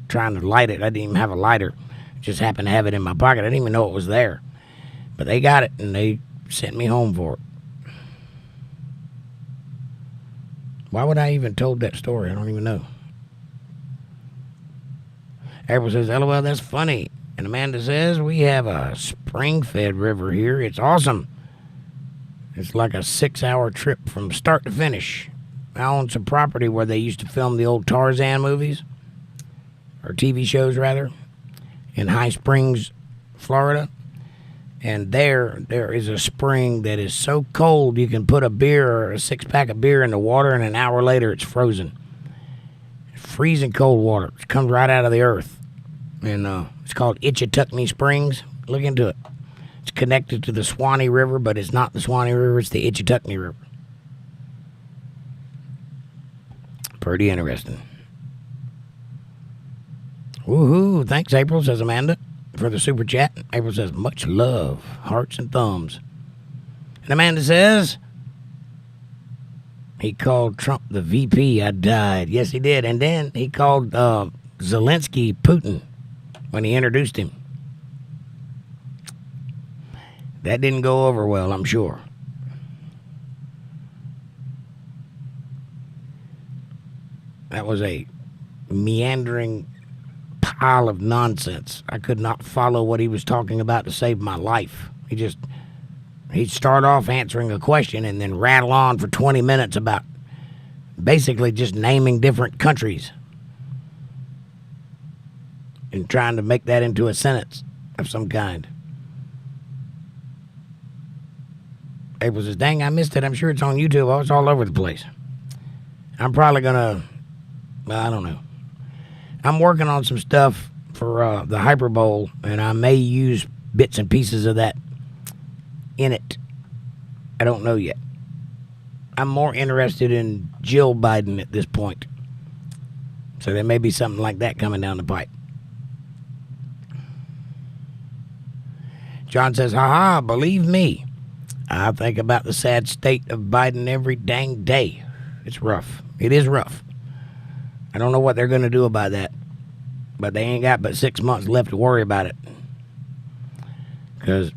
trying to light it. I didn't even have a lighter. Just happened to have it in my pocket. I didn't even know it was there. But they got it, and they sent me home for it. Why would I even told that story? I don't even know. April says, LOL, that's funny. And Amanda says, we have a spring-fed river here. It's awesome. It's like a 6-hour trip from start to finish. I own some property where they used to film the old Tarzan movies, or TV shows, rather, in High Springs, Florida. And there is a spring that is so cold you can put a beer or a 6-pack of beer in the water, and an hour later it's frozen. Freezing cold water. It comes right out of the earth. And it's called 𝕂𝕂𝕂𝕂 Springs. Look into it. It's connected to the Swanee River, but it's not the Swanee River. It's the 𝕂𝕂𝕂 River. Pretty interesting. Woohoo. Thanks, April, says Amanda, for the super chat. April says, much love. Hearts and thumbs. And Amanda says, he called Trump the VP. I died. Yes, he did. And then he called Zelensky Putin when he introduced him. That didn't go over well, I'm sure. That was a meandering pile of nonsense. I could not follow what he was talking about to save my life. He'd start off answering a question and then rattle on for 20 minutes about basically just naming different countries and trying to make that into a sentence of some kind. April says, dang, I missed it. I'm sure it's on YouTube. Oh, it's all over the place. I'm probably going to, I don't know. I'm working on some stuff for the Hyperbole, and I may use bits and pieces of that in it. I don't know yet. I'm more interested in Jill Biden at this point. So there may be something like that coming down the pipe. John says, haha, believe me. I think about the sad state of Biden every dang day. It's rough. It is rough. I don't know what they're going to do about that. But they ain't got but 6 months left to worry about it. Because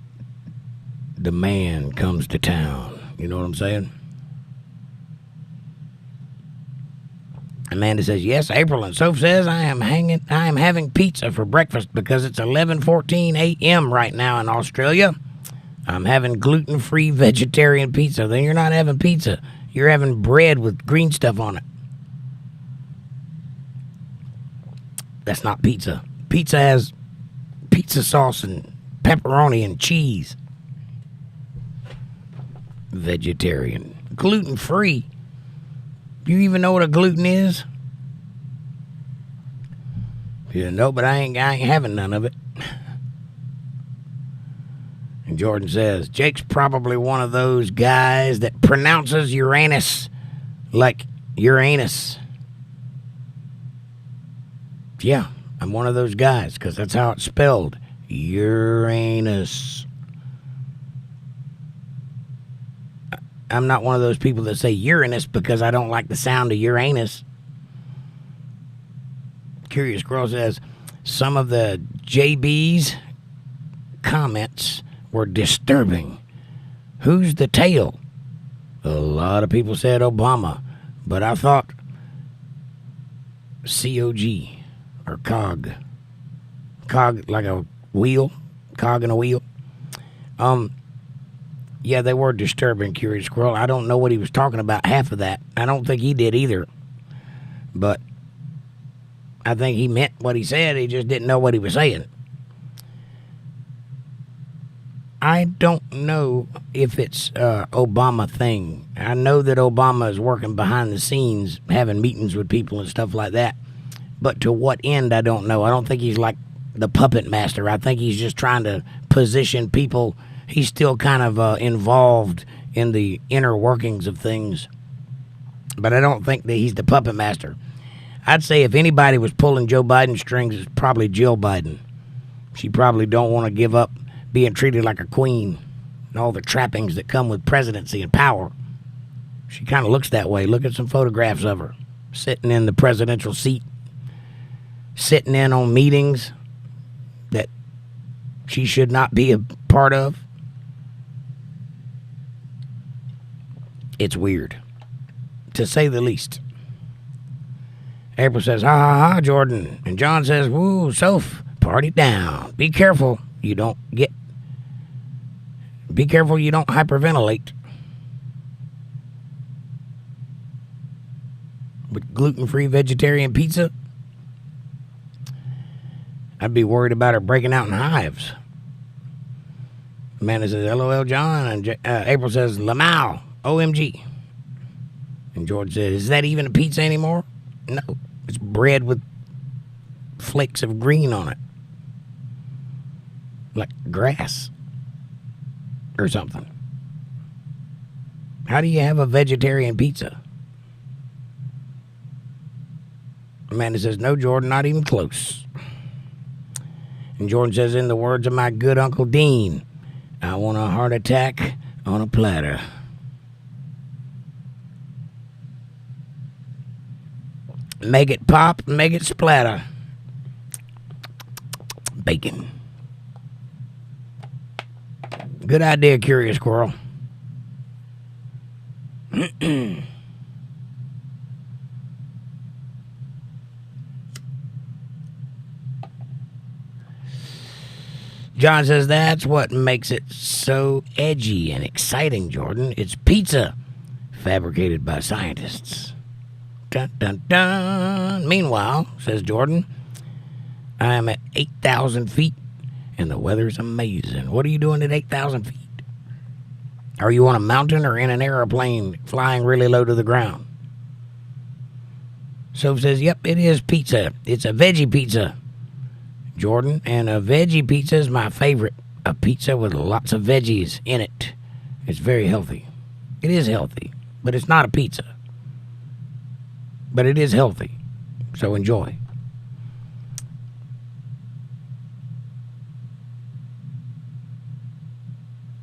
the man comes to town. You know what I'm saying? Amanda says, yes, April. And Soph says, I am having pizza for breakfast because it's 11:14 a.m. right now in Australia. I'm having gluten-free vegetarian pizza. Then you're not having pizza. You're having bread with green stuff on it. That's not pizza. Pizza has pizza sauce and pepperoni and cheese. Vegetarian. Gluten-free. Do you even know what a gluten is? Yeah, no, but I ain't having none of it. And Jordan says, Jake's probably one of those guys that pronounces Uranus like Uranus. Yeah, I'm one of those guys, because that's how it's spelled. Uranus. I'm not one of those people that say Uranus because I don't like the sound of Uranus. Curious Girl says, some of the JB's comments were disturbing. Who's the tail? A lot of people said Obama, but I thought COG or cog like a wheel, cog in a wheel. Yeah, they were disturbing, Curious Squirrel. I don't know what he was talking about, half of that. I don't think he did either. But I think he meant what he said. He just didn't know what he was saying. I don't know if it's Obama thing. I know that Obama is working behind the scenes, having meetings with people and stuff like that. But to what end, I don't know. I don't think he's like the puppet master. I think he's just trying to position people. He's still kind of involved in the inner workings of things But I don't think that he's the puppet master. I'd say if anybody was pulling Joe Biden's strings, it's probably Jill Biden. She probably don't want to give up being treated like a queen and all the trappings that come with presidency and power. She kind of looks that way. Look at some photographs of her sitting in the presidential seat, sitting in on meetings that she should not be a part of. It's weird, to say the least. April says, ha ha ha, Jordan. And John says, woo, Soph, party down. Be careful you don't hyperventilate with gluten-free vegetarian pizza. I'd be worried about her breaking out in hives. Amanda says, LOL, John. And April says, ℂ𝕚𝕣𝕖𝕕𝕃𝕚𝕚, OMG. And George says, is that even a pizza anymore? No, it's bread with flakes of green on it. Like grass or something. How do you have a vegetarian pizza? Amanda says, no, Jordan, not even close. And Jordan says, in the words of my good Uncle Dean, I want a heart attack on a platter. Make it pop, make it splatter. Bacon. Good idea, Curious Squirrel. John says, that's what makes it so edgy and exciting, Jordan. It's pizza fabricated by scientists. Dun, dun, dun. Meanwhile, says Jordan, I am at 8,000 feet and the weather's amazing. What are you doing at 8,000 feet? Are you on a mountain or in an airplane flying really low to the ground? Soph says, yep, it is pizza. It's a veggie pizza, Jordan, and a veggie pizza is my favorite. A pizza with lots of veggies in it. It's very healthy. It is healthy, but it's not a pizza. But it is healthy, so enjoy.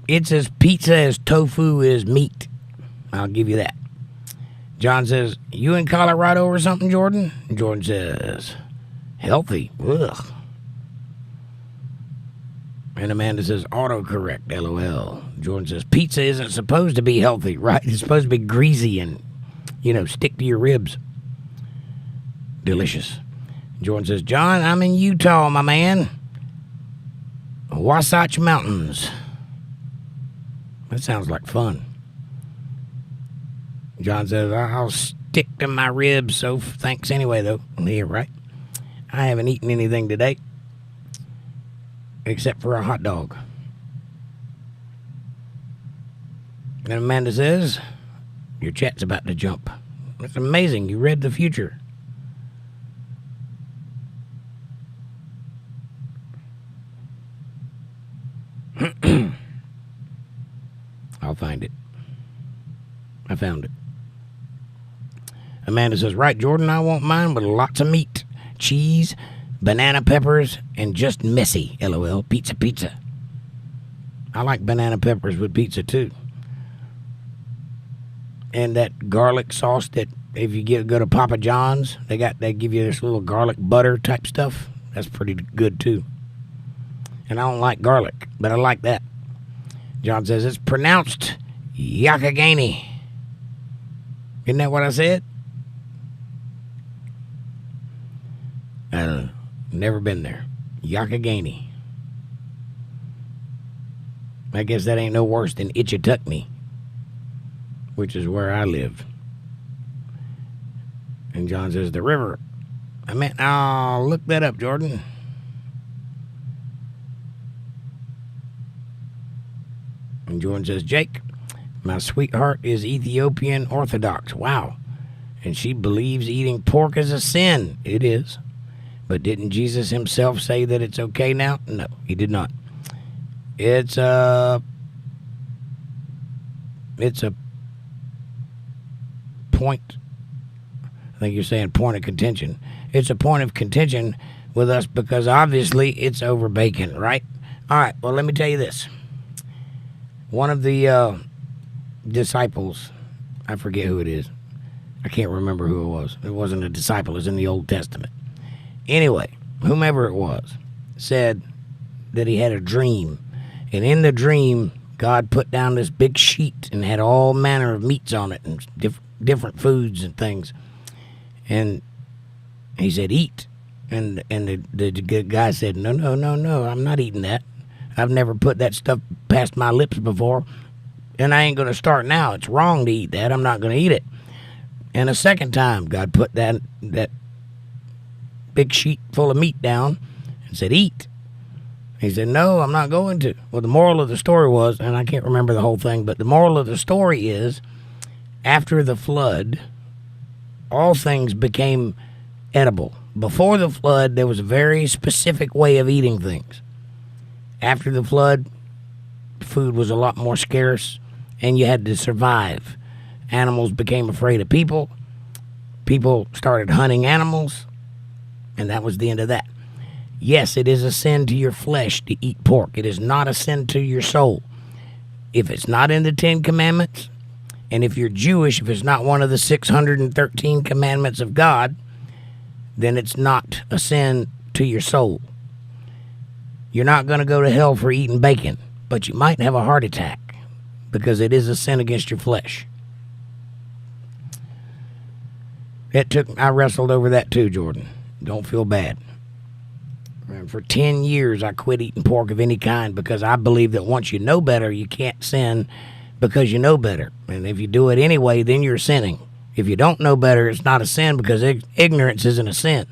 It's as pizza as tofu is meat. I'll give you that. John says, you in Colorado or something, Jordan? And Jordan says, healthy. Ugh. And Amanda says, autocorrect, LOL. Jordan says, pizza isn't supposed to be healthy, right? It's supposed to be greasy and, stick to your ribs. Delicious. Jordan says, John, I'm in Utah, my man. Wasatch Mountains. That sounds like fun. John says, I'll stick to my ribs, so thanks anyway, though. Yeah, right. I haven't eaten anything today except for a hot dog. And Amanda says, your chat's about to jump. That's amazing. You read the future. I'll find it. I found it. Amanda says, right, Jordan, I want mine with lots of meat, cheese, banana peppers, and just messy, LOL, pizza. I like banana peppers with pizza, too. And that garlic sauce that if you go to Papa John's, they give you this little garlic butter type stuff. That's pretty good, too. And I don't like garlic, but I like that. John says, it's pronounced ℂ𝕂𝕂𝕂𝕂𝕂. Isn't that what I said? I don't know. Never been there. ℂ𝕂𝕂𝕂𝕂. I guess that ain't no worse than ℂ𝕂𝕂𝕂𝕂, which is where I live. And John says, the river. I'll look that up, Jordan. And Jordan says, Jake, my sweetheart is Ethiopian Orthodox. Wow. And she believes eating pork is a sin. It is. But didn't Jesus himself say that it's okay now? No, he did not. It's a point. I think you're saying point of contention. It's a point of contention with us because obviously it's over bacon, right? All right, well, let me tell you this. One of the disciples, I forget who it is. I can't remember who it was. It wasn't a disciple. It was in the Old Testament. Anyway, whomever it was said that he had a dream. And in the dream, God put down this big sheet and had all manner of meats on it and different foods and things. And he said, eat. And the guy said, no, I'm not eating that. I've never put that stuff past my lips before, and I ain't going to start now. It's wrong to eat that. I'm not going to eat it. And a second time, God put that big sheet full of meat down and said, eat. He said, no, I'm not going to. Well, the moral of the story was, and I can't remember the whole thing, but the moral of the story is, after the flood, all things became edible. Before the flood, there was a very specific way of eating things. After the flood, food was a lot more scarce, and you had to survive. Animals became afraid of people. People started hunting animals, and that was the end of that. Yes, it is a sin to your flesh to eat pork. It is not a sin to your soul. If it's not in the 10 Commandments, and if you're Jewish, if it's not one of the 613 commandments of God, then it's not a sin to your soul. You're not going to go to hell for eating bacon, but you might have a heart attack because it is a sin against your flesh. I wrestled over that too, Jordan. Don't feel bad. For 10 years, I quit eating pork of any kind because I believe that once you know better, you can't sin because you know better. And if you do it anyway, then you're sinning. If you don't know better, it's not a sin because ignorance isn't a sin.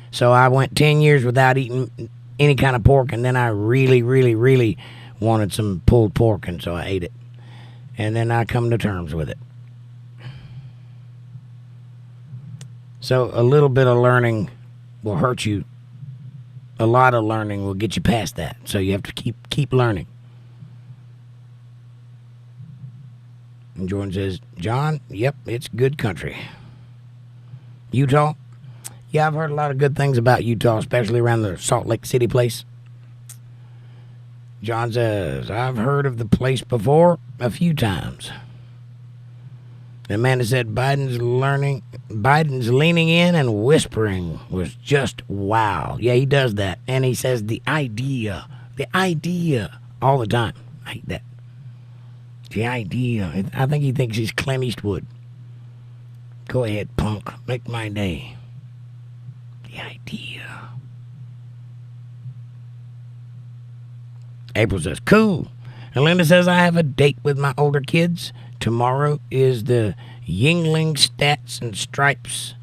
So I went 10 years without eating any kind of pork, and then I really, really, really wanted some pulled pork, and so I ate it. And then I come to terms with it. So a little bit of learning will hurt you. A lot of learning will get you past that. So you have to keep learning. And Jordan says, John, yep, it's good country. Utah? Yeah, I've heard a lot of good things about Utah, especially around the Salt Lake City place. John says, I've heard of the place before a few times. Amanda said Biden's leaning in and whispering was just wow. Yeah, he does that. And he says the idea all the time. I hate that. The idea. I think he thinks he's Clint Eastwood. Go ahead, punk. Make my day. The idea. April says, cool. And Linda says, I have a date with my older kids. Tomorrow is the 𝕌𝕟𝕥𝕙𝕖𝕕𝕃𝕚𝕚 and Stripes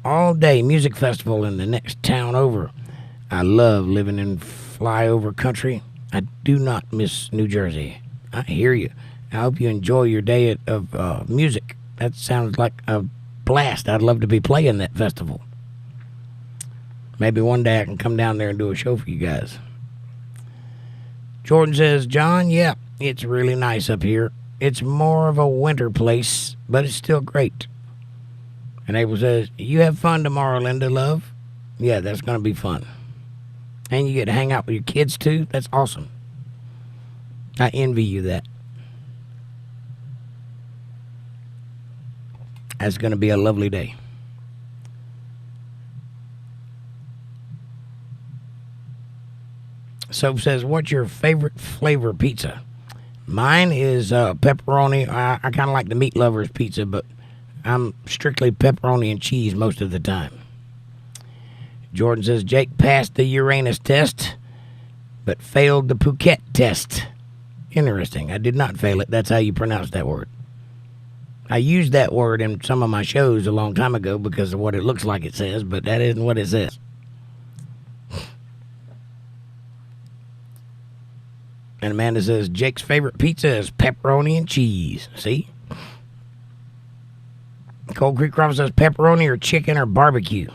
all day music festival in the next town over. I love living in flyover country. I do not miss New Jersey. I hear you. I hope you enjoy your day of music. That sounds like a blast. I'd love to be playing that festival. Maybe one day I can come down there and do a show for you guys. Jordan says, John, yeah, it's really nice up here. It's more of a winter place, but it's still great. And Abel says, you have fun tomorrow, Linda, love. Yeah, that's going to be fun. And you get to hang out with your kids, too. That's awesome. I envy you that. That's going to be a lovely day. Soap says, what's your favorite flavor pizza? Mine is pepperoni. I kind of like the meat lovers pizza, but I'm strictly pepperoni and cheese most of the time. Jordan says, Jake passed the Uranus test, but failed the Phuket test. Interesting. I did not fail it. That's how you pronounce that word. I used that word in some of my shows a long time ago because of what it looks like it says, but that isn't what it says. And Amanda says, Jake's favorite pizza is pepperoni and cheese. See? Cold Creek Crawford says pepperoni or chicken or barbecue.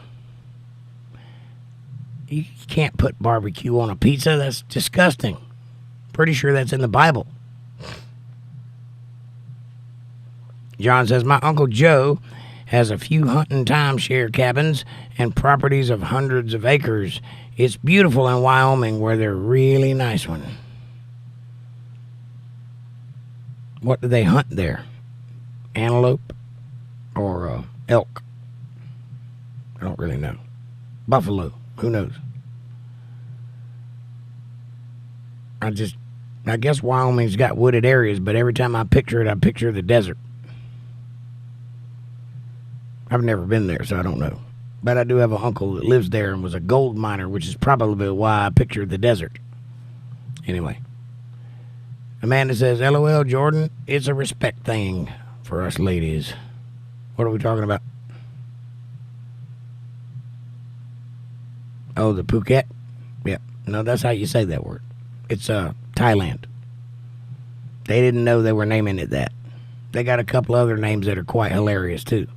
You can't put barbecue on a pizza. That's disgusting. Pretty sure that's in the Bible. John says, my Uncle Joe has a few hunting timeshare cabins and properties of hundreds of acres. It's beautiful in Wyoming where they're really nice one. What do they hunt there? Antelope or elk? I don't really know. Buffalo. Who knows? I guess Wyoming's got wooded areas, but every time I picture it, I picture the desert. I've never been there, so I don't know. But I do have an uncle that lives there and was a gold miner, which is probably why I pictured the desert. Anyway. Amanda says, LOL, Jordan, it's a respect thing for us ladies. What are we talking about? Oh, the Phuket? Yeah. No, that's how you say that word. It's Thailand. They didn't know they were naming it that. They got a couple other names that are quite hilarious, too.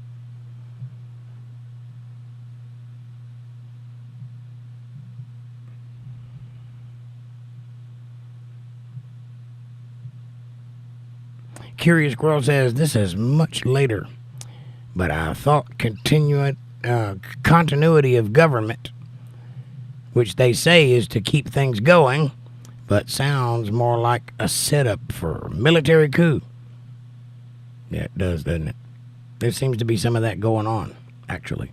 Curious Girl says, this is much later, but I thought continuity of government, which they say is to keep things going, but sounds more like a setup for military coup. Yeah, it does, doesn't it? There seems to be some of that going on, actually.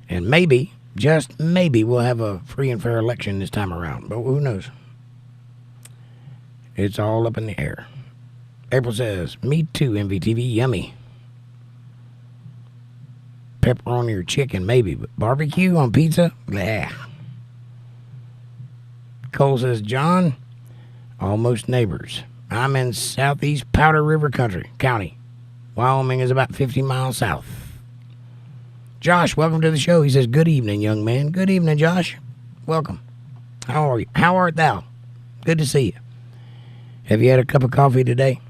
And maybe, just maybe, we'll have a free and fair election this time around, but who knows? It's all up in the air. April says, me too, MVTV, yummy. Pepperoni or chicken, maybe, but barbecue on pizza? Blah. Cole says, John, almost neighbors. I'm in southeast Powder River County. Wyoming is about 50 miles south. Josh, welcome to the show. He says, good evening, young man. Good evening, Josh. Welcome. How are you? How art thou? Good to see you. Have you had a cup of coffee today?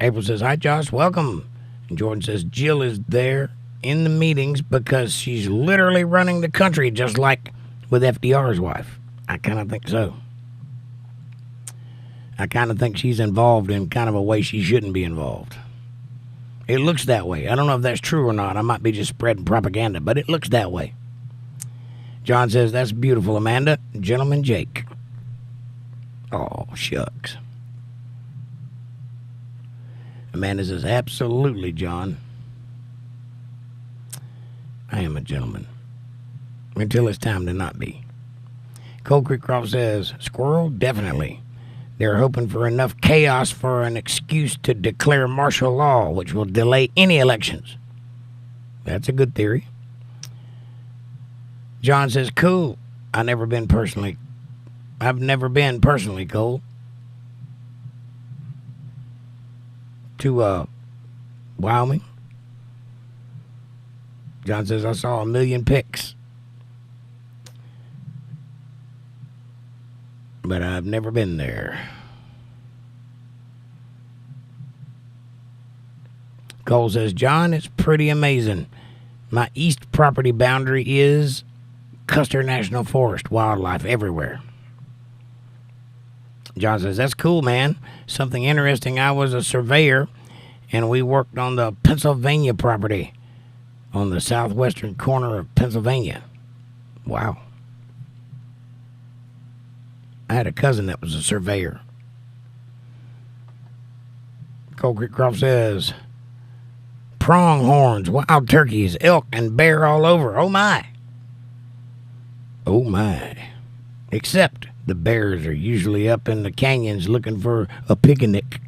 April says, hi, Josh, welcome. And Jordan says, Jill is there in the meetings because she's literally running the country just like with FDR's wife. I kind of think so. I kind of think she's involved in kind of a way she shouldn't be involved. It looks that way. I don't know if that's true or not. I might be just spreading propaganda, but it looks that way. John says, that's beautiful, Amanda. Gentleman Jake. Oh, shucks. Amanda says, absolutely, John. I am a gentleman. Until it's time to not be. Cold Creek Croft says, squirrel, definitely. They're hoping for enough chaos for an excuse to declare martial law, which will delay any elections. That's a good theory. John says, cool. I've never been personally, Cole. To Wyoming. John says, I saw 1 million pics. But I've never been there. Cole says, John, it's pretty amazing. My east property boundary is Custer National Forest, wildlife everywhere. John says, that's cool, man. Something interesting, I was a surveyor, and we worked on the Pennsylvania property on the southwestern corner of Pennsylvania. Wow. I had a cousin that was a surveyor. Cold Creek Croft says, pronghorns, wild turkeys, elk, and bear all over. Oh, my. Oh, my. Except the bears are usually up in the canyons looking for a picnic.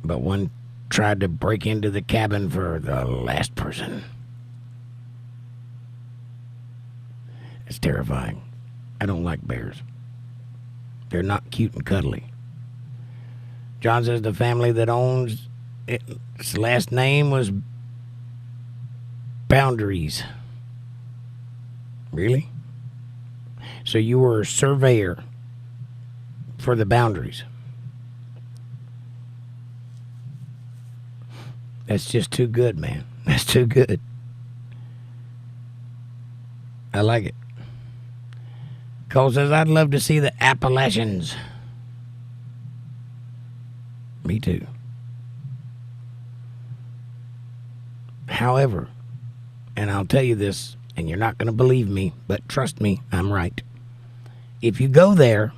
But one tried to break into the cabin for the last person. It's terrifying. I don't like bears. They're not cute and cuddly. John says the family that owns its last name was Boundaries. Really? So you were a surveyor for the Boundaries. That's just too good, man. That's too good. I like it. Cole says, I'd love to see the Appalachians. Me too. However, and I'll tell you this, and you're not going to believe me, but trust me, I'm right. If you go there,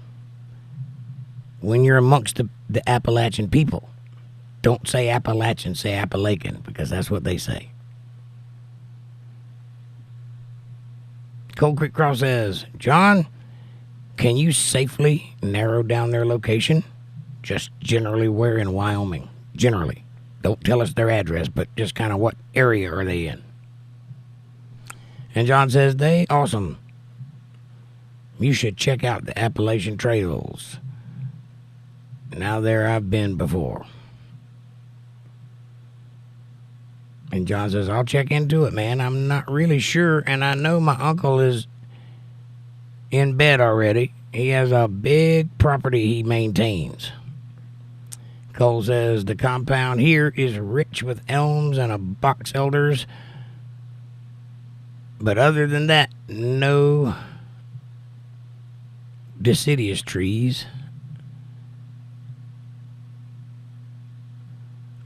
when you're amongst the Appalachian people, don't say Appalachian, say Appalachian, because that's what they say. Cold Creek Cross says, John, can you safely narrow down their location? Just generally where in Wyoming? Generally. Don't tell us their address, but just kind of what area are they in? And John says, they awesome. You should check out the Appalachian Trails. Now there I've been before. And John says, I'll check into it, man. I'm not really sure, and I know my uncle is in bed already. He has a big property he maintains. Cole says, the compound here is rich with elms and a box elders. But other than that, no deciduous trees.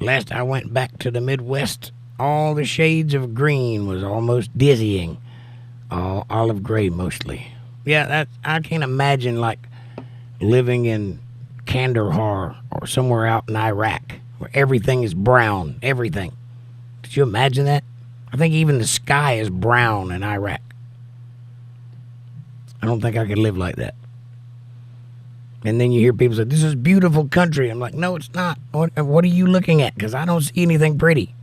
Last I went back to the Midwest, all the shades of green was almost dizzying. All olive gray mostly. Yeah, I can't imagine like living in Kandahar or somewhere out in Iraq where everything is brown. Everything. Could you imagine that? I think even the sky is brown in Iraq. I don't think I could live like that. And then you hear people say, this is beautiful country. I'm like, no, it's not. What are you looking at? Because I don't see anything pretty.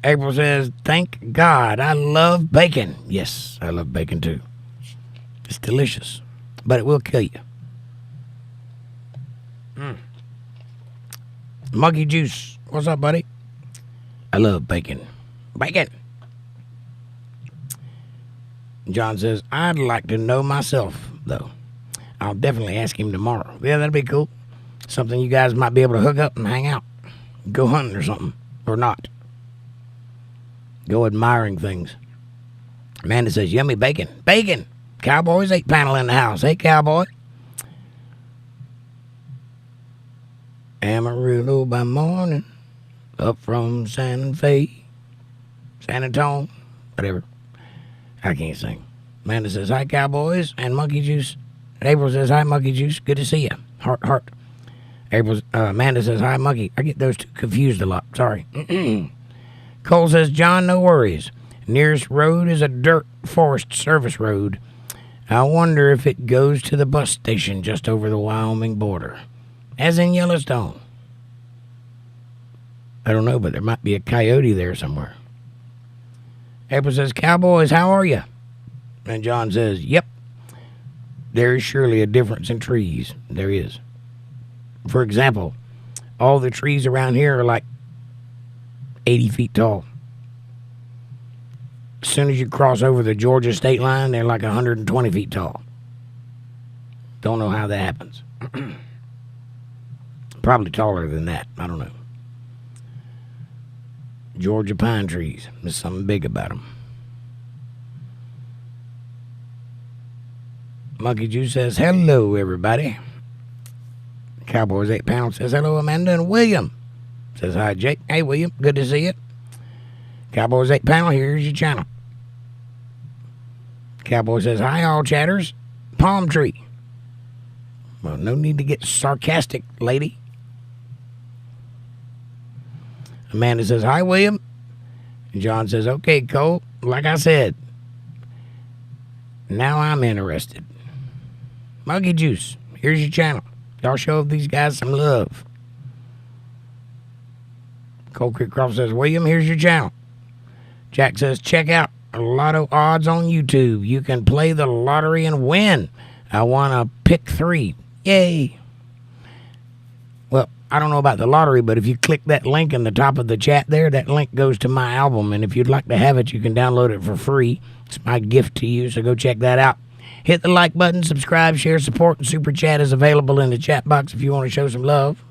April says, thank God, I love bacon. Yes, I love bacon too. It's delicious, but it will kill you. Monkey Juice, what's up, buddy? I love bacon. Bacon! John says, I'd like to know myself, though. I'll definitely ask him tomorrow. Yeah, that'd be cool. Something you guys might be able to hook up and hang out. Go hunting or something. Or not. Go admiring things. Amanda says, yummy bacon. Bacon! Cowboys 8-panel in the house. Hey, cowboy. Amarillo by morning. Up from San Antone. Whatever. I can't sing. Amanda says, hi, cowboys and Monkey Juice. And April says, hi, Monkey Juice. Good to see you. Heart, heart. Amanda says, hi, Monkey. I get those two confused a lot. Sorry. Cole says, John, no worries. Nearest road is a dirt Forest Service road. I wonder if it goes to the bus station just over the Wyoming border. As in Yellowstone. I don't know, but there might be a coyote there somewhere. April says, cowboys, how are you? And John says, yep. There is surely a difference in trees. There is. For example, all the trees around here are like 80 feet tall. As soon as you cross over the Georgia state line, they're like 120 feet tall. Don't know how that happens. Probably taller than that. I don't know. Georgia pine trees. There's something big about them. Monkey Juice says, hello, everybody. Cowboys 8-pound says, hello, Amanda. And William says, hi, Jake. Hey, William. Good to see you. Cowboys 8-pound, here's your channel. Cowboy says, hi, all chatters. Palm tree. Well, no need to get sarcastic, lady. Amanda says, hi, William. And John says, okay, Cole. Like I said, now I'm interested. Monkey Juice, here's your channel. Y'all show these guys some love. Cold Creek Croft says, William, here's your channel. Jack says, check out Lotto Odds on YouTube. You can play the lottery and win. I want to pick 3. Yay. Well, I don't know about the lottery, but if you click that link in the top of the chat there, that link goes to my album. And if you'd like to have it, you can download it for free. It's my gift to you, so go check that out. Hit the like button, subscribe, share, support, and Super Chat is available in the chat box if you want to show some love.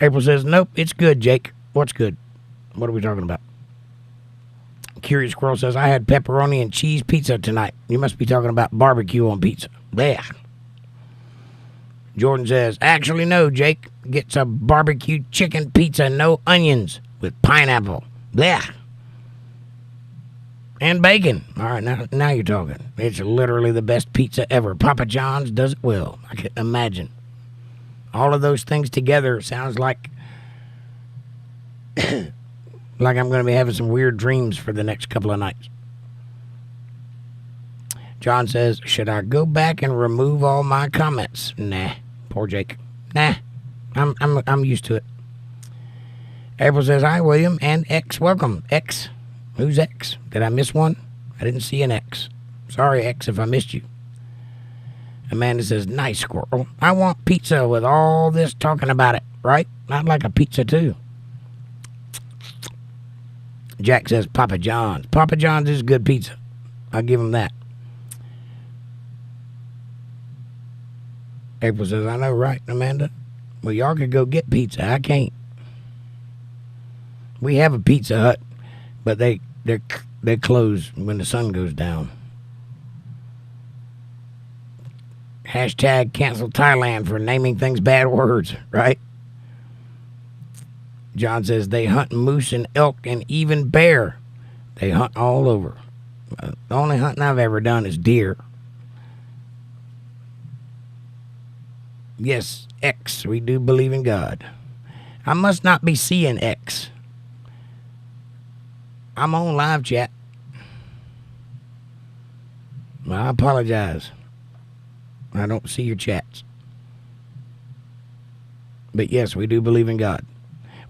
April says, nope, it's good, Jake. What's good? What are we talking about? Curious Squirrel says, I had pepperoni and cheese pizza tonight. You must be talking about barbecue on pizza. Blech. Jordan says, actually, no, Jake. Gets a barbecue chicken pizza, no onions, with pineapple. Blech. And bacon. All right, now you're talking. It's literally the best pizza ever. Papa John's does it well. I can imagine. All of those things together sounds like like I'm going to be having some weird dreams for the next couple of nights. John says, should I go back and remove all my comments? Nah. Poor Jake. Nah. I'm used to it. April says, hi, William and X. Welcome. X. Who's X? Did I miss one? I didn't see an X. Sorry, X, if I missed you. Amanda says, nice, Squirrel. I want pizza with all this talking about it, right? I'd like a pizza, too. Jack says, Papa John's. Papa John's is good pizza. I'll give him that. April says, I know, right, Amanda? Well, y'all could go get pizza. I can't. We have a Pizza Hut, but they close when the sun goes down. Hashtag cancel Thailand for naming things bad words, right? John says they hunt moose and elk and even bear. They hunt all over. The only hunting I've ever done is deer. Yes, X, we do believe in God. I must not be seeing X. I'm on live chat. Well, I apologize. I don't see your chats. But yes, we do believe in God.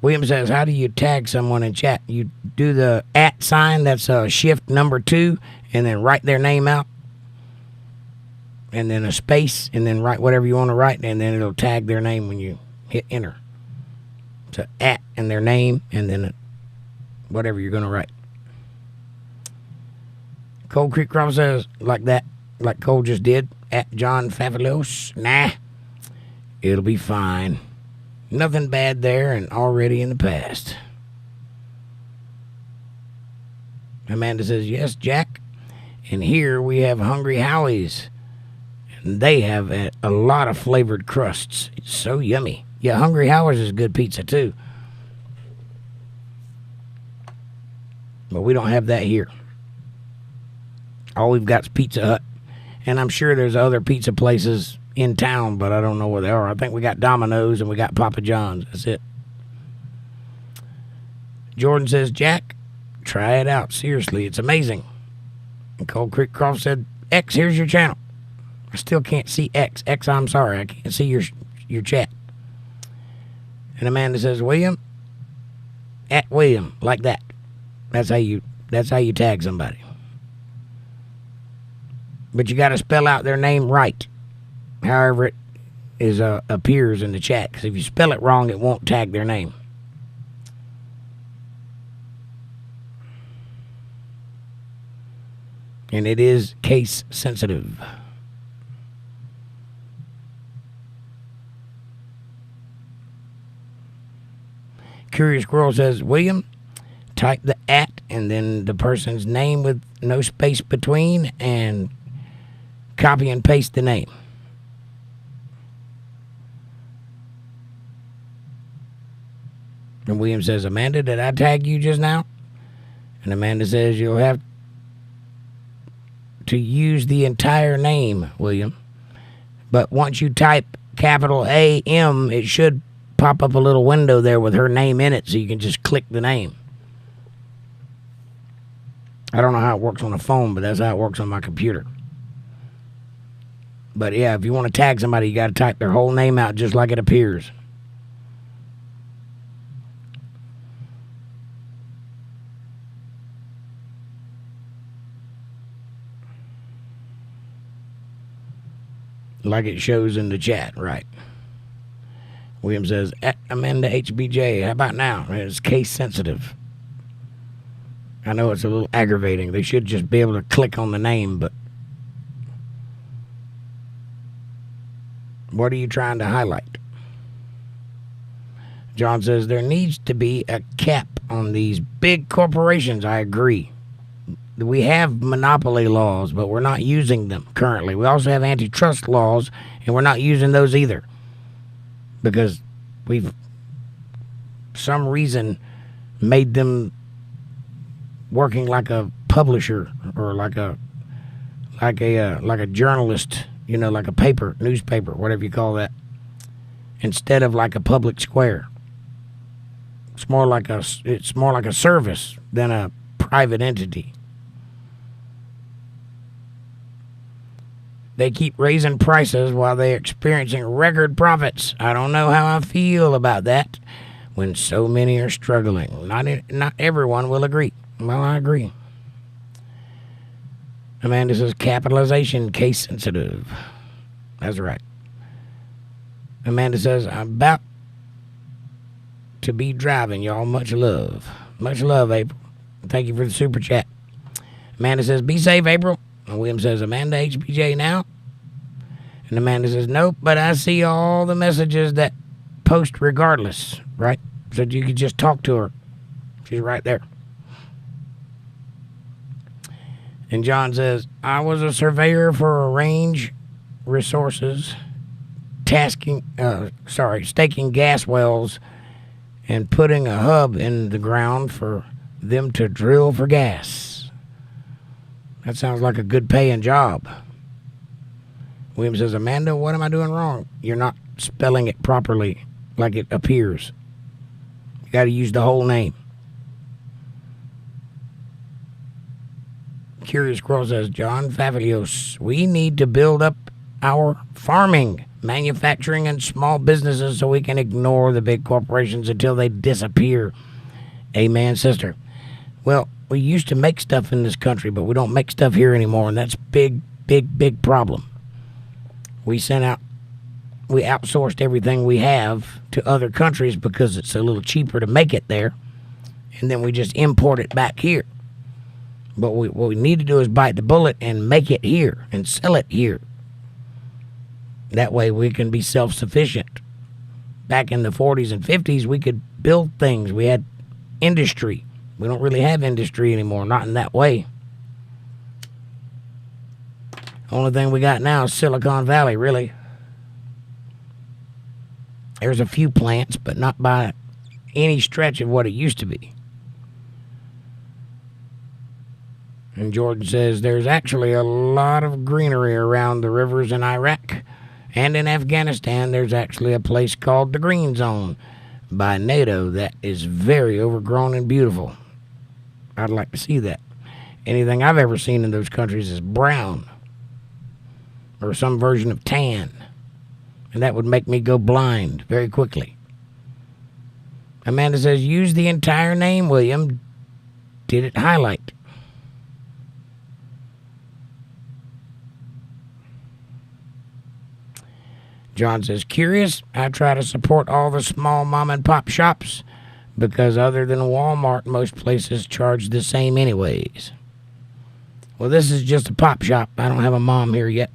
William says, how do you tag someone in chat? You do the @ sign, that's shift number 2, and then write their name out. And then a space, and then write whatever you want to write, and then it'll tag their name when you hit enter. So @ and their name, and then whatever you're going to write. Cold Creek Crop says, like that, like Cole just did, @ John Favulos. Nah, it'll be fine. Nothing bad there and already in the past. Amanda says, yes, Jack. And here we have Hungry Howie's. And they have a lot of flavored crusts. It's so yummy. Yeah, Hungry Howie's is good pizza too. But we don't have that here. All we've got is Pizza Hut. And I'm sure there's other pizza places in town, but I don't know where they are. I think we got Domino's and we got Papa John's. That's it. Jordan says, Jack, try it out. Seriously, it's amazing. And Cold Creek Croft said, X, here's your channel. I still can't see X. X, I'm sorry. I can't see your chat. And Amanda says, William, @ William, like that. That's how you tag somebody. But you got to spell out their name right. However it appears in the chat. Because if you spell it wrong, it won't tag their name. And it is case sensitive. Curious Squirrel says, William, type the @ and then the person's name with no space between and copy and paste the name. And William says, Amanda, did I tag you just now? And Amanda says, you'll have to use the entire name, William. But once you type capital AM, it should pop up a little window there with her name in it so you can just click the name. I don't know how it works on a phone, but that's how it works on my computer. But yeah, if you want to tag somebody, you got to type their whole name out just like it appears. Like it shows in the chat, right? William says, Amanda HBJ, how about now? It's case sensitive. I know it's a little aggravating. They should just be able to click on the name, but what are you trying to highlight? John says, there needs to be a cap on these big corporations. I agree. We have monopoly laws, but we're not using them currently. We also have antitrust laws, and we're not using those either. Because we've, for some reason, made them working like a publisher or like a journalist, like a newspaper, whatever you call that, instead of like a public square. It's more like a service than a private entity. They keep raising prices while they're experiencing record profits. I don't know how I feel about that when so many are struggling. Not everyone will agree. Well, I agree. Amanda says, capitalization case sensitive. That's right. Amanda says, I'm about to be driving, y'all. Much love. Much love, April. Thank you for the super chat. Amanda says, be safe, April. And William says, Amanda, HPJ now? And Amanda says, nope, but I see all the messages that post regardless, right? So you could just talk to her. She's right there. And John says, I was a surveyor for a range resources, staking gas wells and putting a hub in the ground for them to drill for gas. That sounds like a good paying job. William says, Amanda, what am I doing wrong? You're not spelling it properly like it appears. You got to use the whole name. Curious Squirrel says, John Favilios, we need to build up our farming, manufacturing, and small businesses so we can ignore the big corporations until they disappear. Amen, sister. Well, we used to make stuff in this country, but we don't make stuff here anymore, and that's big problem. We outsourced everything we have to other countries because it's a little cheaper to make it there, and then we just import it back here. But what we need to do is bite the bullet and make it here and sell it here. That way we can be self-sufficient. Back in the 40s and 50s, we could build things. We had industry. We don't really have industry anymore, not in that way. Only thing we got now is Silicon Valley, really. There's a few plants, but not by any stretch of what it used to be. And Jordan says, there's actually a lot of greenery around the rivers in Iraq. And in Afghanistan, there's actually a place called the Green Zone by NATO that is very overgrown and beautiful. I'd like to see that. Anything I've ever seen in those countries is brown or some version of tan. And that would make me go blind very quickly. Amanda says, use the entire name, William. Did it highlight? John says, curious, I try to support all the small mom and pop shops because other than Walmart, most places charge the same anyways. Well, this is just a pop shop. I don't have a mom here yet,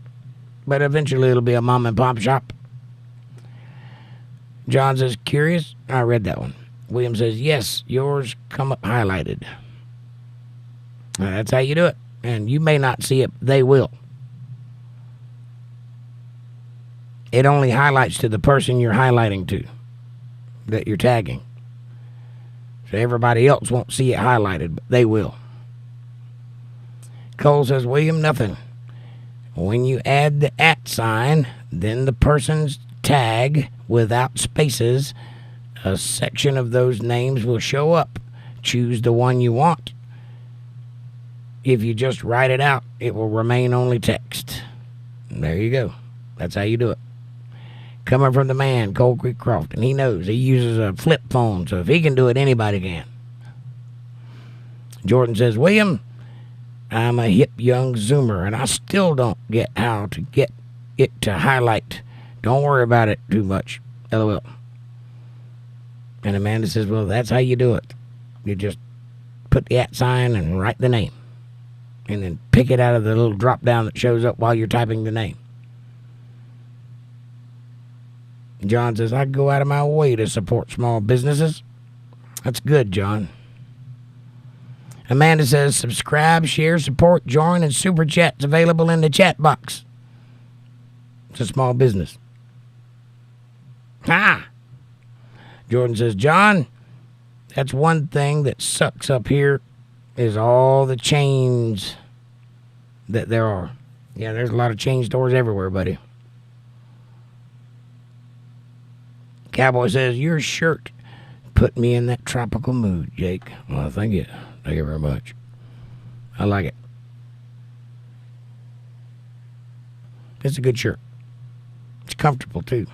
but eventually it'll be a mom and pop shop. John says, curious, I read that one. William says, yes, yours come up highlighted. That's how you do it. And you may not see it, they will. It only highlights to the person you're highlighting to, that you're tagging. So everybody else won't see it highlighted, but they will. Cole says, William, nothing. When you add the @ sign, then the person's tag without spaces, a section of those names will show up. Choose the one you want. If you just write it out, it will remain only text. And there you go. That's how you do it. Coming from the man, Cold Creek Croft, and he knows. He uses a flip phone, so if he can do it, anybody can. Jordan says, William, I'm a hip young Zoomer, and I still don't get how to get it to highlight. Don't worry about it too much. LOL. And Amanda says, well, that's how you do it. You just put the @ sign and write the name. And then pick it out of the little drop down that shows up while you're typing the name. John says, I go out of my way to support small businesses. That's good, John. Amanda says, subscribe, share, support, join, and super chats available in the chat box. It's a small business. Ah! Jordan says, John, that's one thing that sucks up here is all the chains that there are. Yeah, there's a lot of chain stores everywhere, buddy. Cowboy says, your shirt put me in that tropical mood, Jake. Well, thank you. Thank you very much. I like it. It's a good shirt. It's comfortable, too.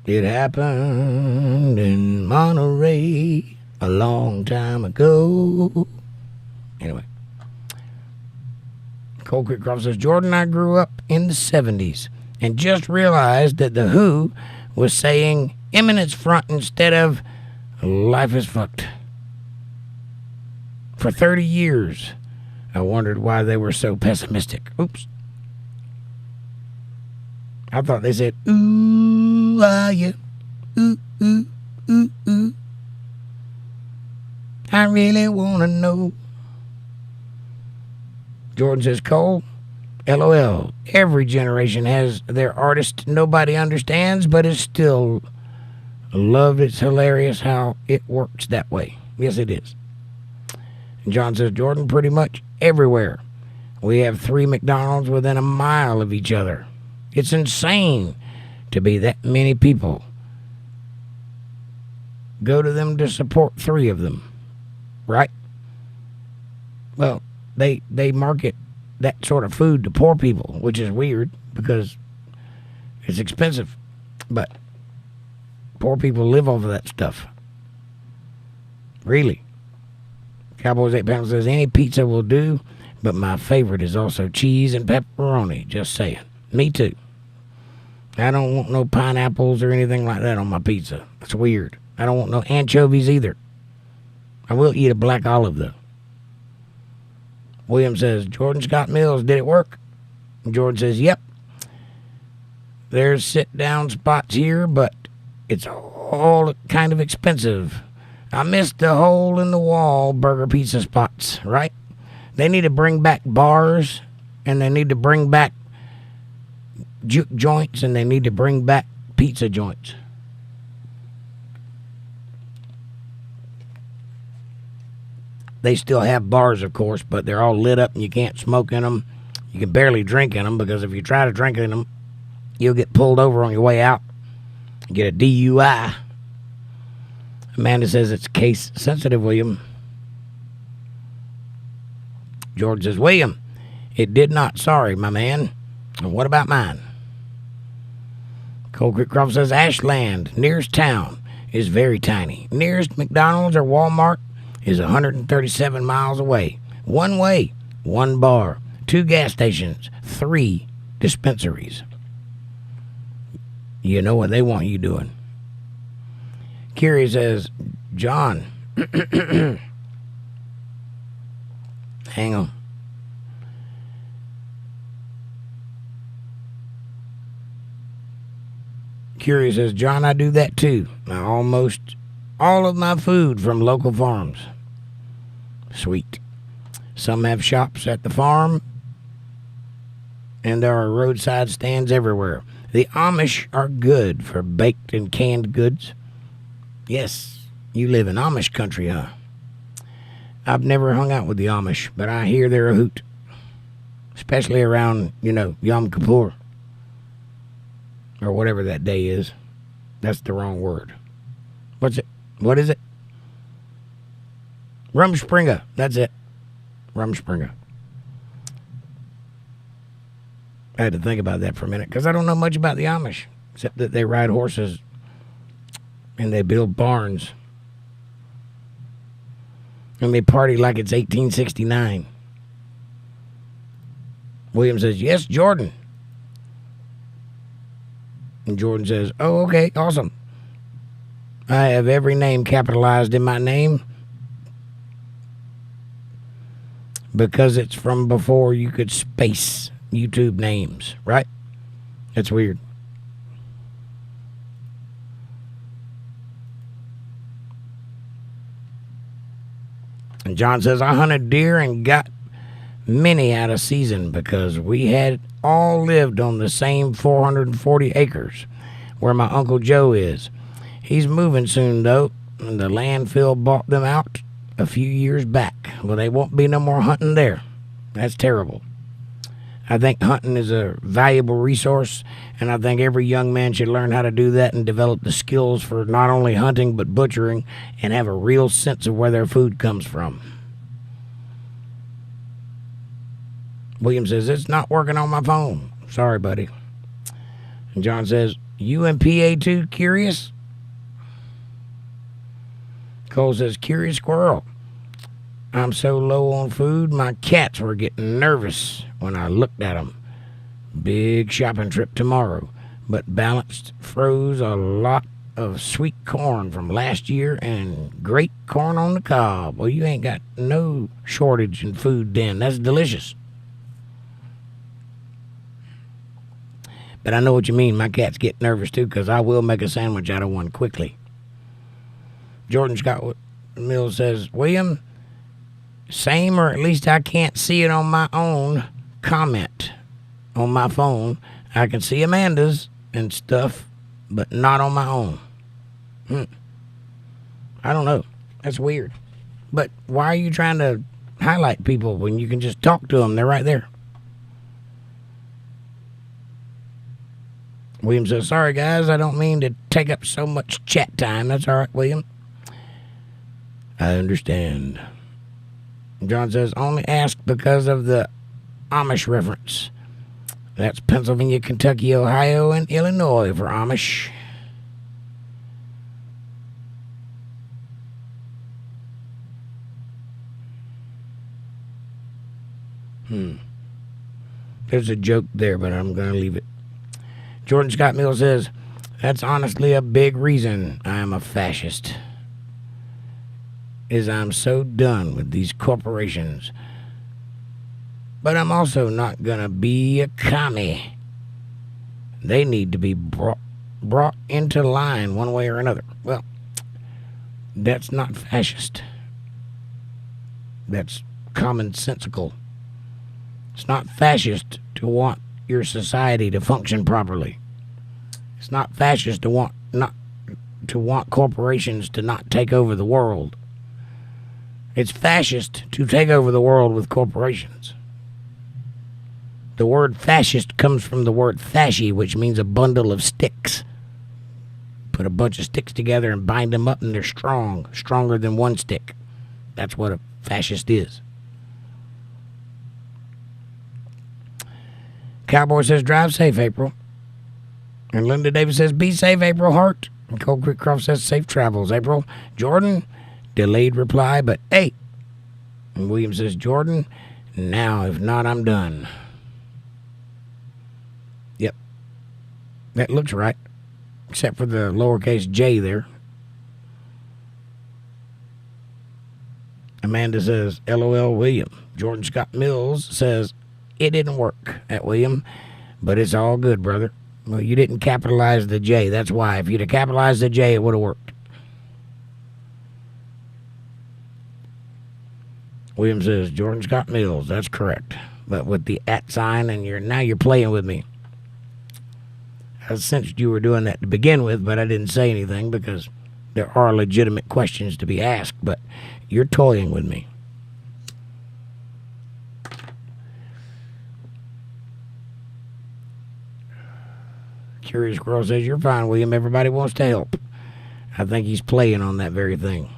It happened in Monterey a long time ago. Anyway. Cold Creek Croft says, Jordan, I grew up in the 70s and just realized that the Who was saying imminence front instead of life is fucked. For 30 years, I wondered why they were so pessimistic. Oops. I thought they said, ooh, are you? Ooh, ooh, ooh, ooh. I really want to know. Jordan says, Cole, LOL. Every generation has their artist nobody understands, but is still loved. It's hilarious how it works that way. Yes, it is. And John says, Jordan, pretty much everywhere. We have 3 McDonald's within a mile of each other. It's insane to be that many people. Go to them to support 3 of them. Right? Well, they market that sort of food to poor people, which is weird because it's expensive. But poor people live off of that stuff. Really. Cowboys 8 Pounds says, any pizza will do, but my favorite is also cheese and pepperoni. Just saying. Me too. I don't want no pineapples or anything like that on my pizza. That's weird. I don't want no anchovies either. I will eat a black olive, though. William says, Jordan Scott Mills, did it work? And Jordan says, yep. There's sit-down spots here, but it's all kind of expensive. I missed the hole-in-the-wall burger pizza spots, right? They need to bring back bars, and they need to bring back juke joints, and they need to bring back pizza joints. They still have bars, of course, but they're all lit up and you can't smoke in them. You can barely drink in them because if you try to drink in them, you'll get pulled over on your way out. Get a DUI. Amanda says it's case sensitive, William. George says, William, it did not. Sorry, my man. And what about mine? Cold Creek Croft says, Ashland, nearest town, is very tiny. Nearest McDonald's or Walmart is 137 miles away. One way, 1 bar, 2 gas stations, 3 dispensaries. You know what they want you doing. Kiri says, John, hang on. Kiri says, John, I do that too. Now, almost all of my food from local farms. Sweet. Some have shops at the farm, and there are roadside stands everywhere. The Amish are good for baked and canned goods. Yes, you live in Amish country, huh? I've never hung out with the Amish, but I hear they're a hoot. Especially around, Yom Kippur. Or whatever that day is. That's the wrong word. What's it? What is it? Rumspringa. That's it. Rumspringa. I had to think about that for a minute because I don't know much about the Amish, except that they ride horses and they build barns. And they party like it's 1869. William says, yes, Jordan. And Jordan says, oh, okay, awesome. I have every name capitalized in my name because it's from before you could space YouTube names, right? That's weird. And John says, I hunted deer and got many out of season because we had all lived on the same 440 acres where my Uncle Joe is. He's moving soon, though, and the landfill bought them out a few years back. Well, they won't be no more hunting there. That's terrible. I think hunting is a valuable resource, and I think every young man should learn how to do that and develop the skills for not only hunting but butchering and have a real sense of where their food comes from. William says, it's not working on my phone. Sorry, buddy. And John says, you and PA2 curious? Cole says, curious squirrel. I'm so low on food, my cats were getting nervous when I looked at them. Big shopping trip tomorrow, but balanced froze a lot of sweet corn from last year and great corn on the cob. Well, you ain't got no shortage in food then. That's delicious. But I know what you mean. My cats get nervous too, because I will make a sandwich out of one quickly. Jordan Scott Mills says, William, same, or at least I can't see it on my own comment on my phone. I can see Amanda's and stuff, but not on my own. I don't know. That's weird. But why are you trying to highlight people when you can just talk to them? They're right there. William says, sorry, guys. I don't mean to take up so much chat time. That's all right, William. I understand. John says, only ask because of the Amish reference. That's Pennsylvania, Kentucky, Ohio, and Illinois for Amish. There's a joke there, but I'm going to leave it. Jordan Scott Mills says, that's honestly a big reason I am a fascist. Is I'm so done with these corporations. But I'm also not going to be a commie. They need to be brought into line one way or another. Well, that's not fascist. That's commonsensical. It's not fascist to want your society to function properly. It's not fascist to want corporations to not take over the world. It's fascist to take over the world with corporations. The word fascist comes from the word fasci, which means a bundle of sticks. Put a bunch of sticks together and bind them up, and they're strong, stronger than one stick. That's what a fascist is. Cowboy says, drive safe, April. And Linda Davis says, be safe, April Hart. And Cole Creekcroft says, safe travels, April. Jordan, delayed reply, but hey. And William says, Jordan, now, if not, I'm done. Yep. That looks right. Except for the lowercase j there. Amanda says, LOL, William. Jordan Scott Mills says, it didn't work at William, but it's all good, brother. Well, you didn't capitalize the J. That's why. If you'd have capitalized the J, it would have worked. William says, Jordan Scott Mills. That's correct. But with the @ sign, and now you're playing with me. I sensed you were doing that to begin with, but I didn't say anything because there are legitimate questions to be asked, but you're toying with me. Curious Girl says, you're fine, William. Everybody wants to help. I think he's playing on that very thing.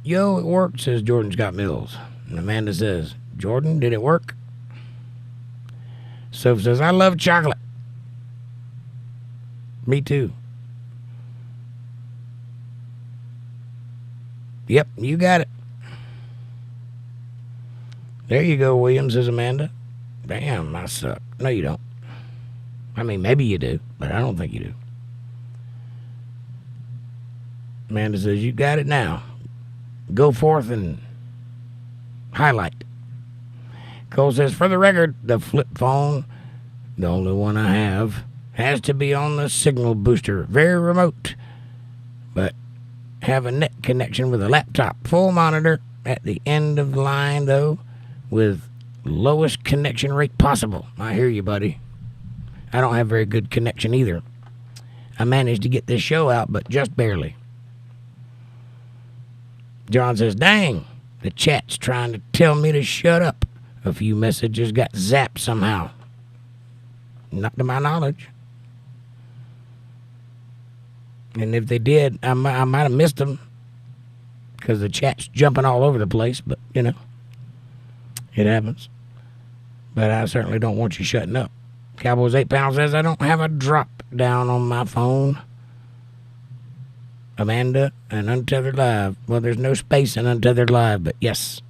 Yo, it worked, says Jordan Scott Mills. And Amanda says, Jordan, did it work? Soph says, I love chocolate. Me too. Yep, you got it. There you go, William, says Amanda. Damn, I suck. No, you don't. I mean, maybe you do, but I don't think you do. Amanda says, you got it now. Go forth and highlight. Cole says, for the record, the flip phone, the only one I have, Has to be on the signal booster. Very remote. But have a net connection with a laptop. Full monitor at the end of the line, though, with lowest connection rate possible. I hear you, buddy. I don't have very good connection either. I managed to get this show out, but just barely. John says, dang, the chat's trying to tell me to shut up. A few messages got zapped somehow. Not to my knowledge. And if they did, I might have missed them. Because the chat's jumping all over the place, but, you know, it happens. But I certainly don't want you shutting up. Cowboys 8 Pounds says, I don't have a drop down on my phone. Amanda and Untethered Live. Well, there's no space in Untethered Live, but yes.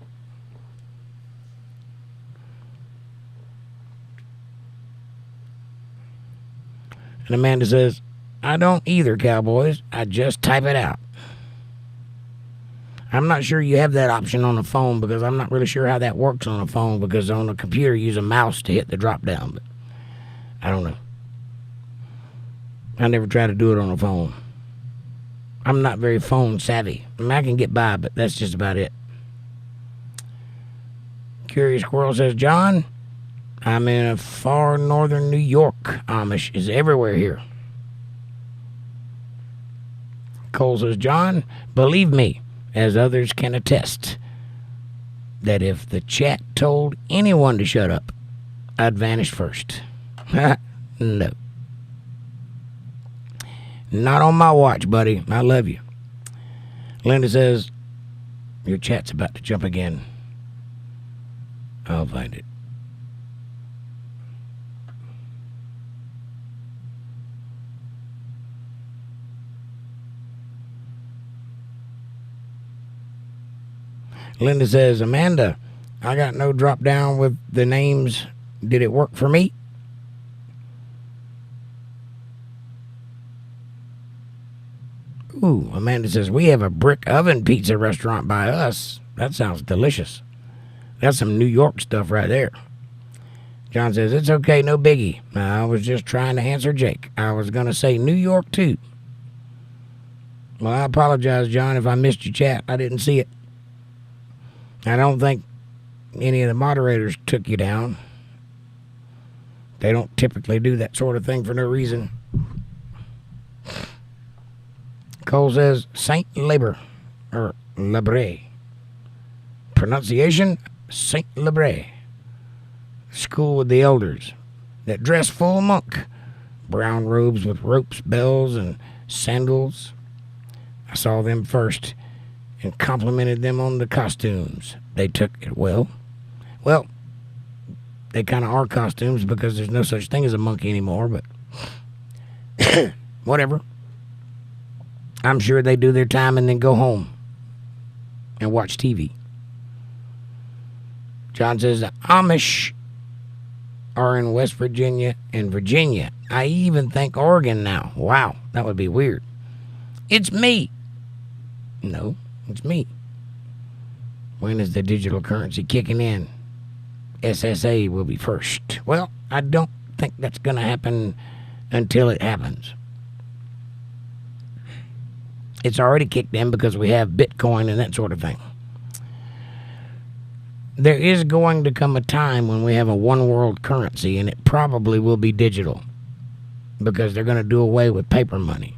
And Amanda says, I don't either, Cowboys. I just type it out. I'm not sure you have that option on the phone because I'm not really sure how that works on a phone because on a computer you use a mouse to hit the drop down, but I don't know. I never tried to do it on a phone. I'm not very phone savvy. I mean, I can get by, but that's just about it. Curious Squirrel says, John, I'm in a far northern New York. Amish is everywhere here. Cole says, John, believe me, as others can attest, that if the chat told anyone to shut up, I'd vanish first. No. Not on my watch, buddy. I love you. Linda says, your chat's about to jump again. I'll find it. Linda says, Amanda, I got no drop down with the names. Did it work for me? Ooh, Amanda says, we have a brick oven pizza restaurant by us. That sounds delicious. That's some New York stuff right there. John says, it's okay, no biggie. I was just trying to answer Jake. I was going to say New York, too. Well, I apologize, John, if I missed your chat. I didn't see it. I don't think any of the moderators took you down. They don't typically do that sort of thing for no reason. Cole says, Saint-Labret. Pronunciation, Saint-Labret. School with the elders that dress full monk. Brown robes with ropes, bells, and sandals. I saw them first and complimented them on the costumes. They took it well. Well, they kind of are costumes because there's no such thing as a monkey anymore, but whatever. I'm sure they do their time and then go home and watch TV. John says the Amish are in West Virginia and Virginia. I even think Oregon now. Wow, that would be weird. It's me. No, it's me. When is the digital currency kicking in? SSA will be first. Well, I don't think that's going to happen until it happens. It's already kicked in because we have Bitcoin and that sort of thing. There is going to come a time when we have a one world currency, and it probably will be digital because they're going to do away with paper money.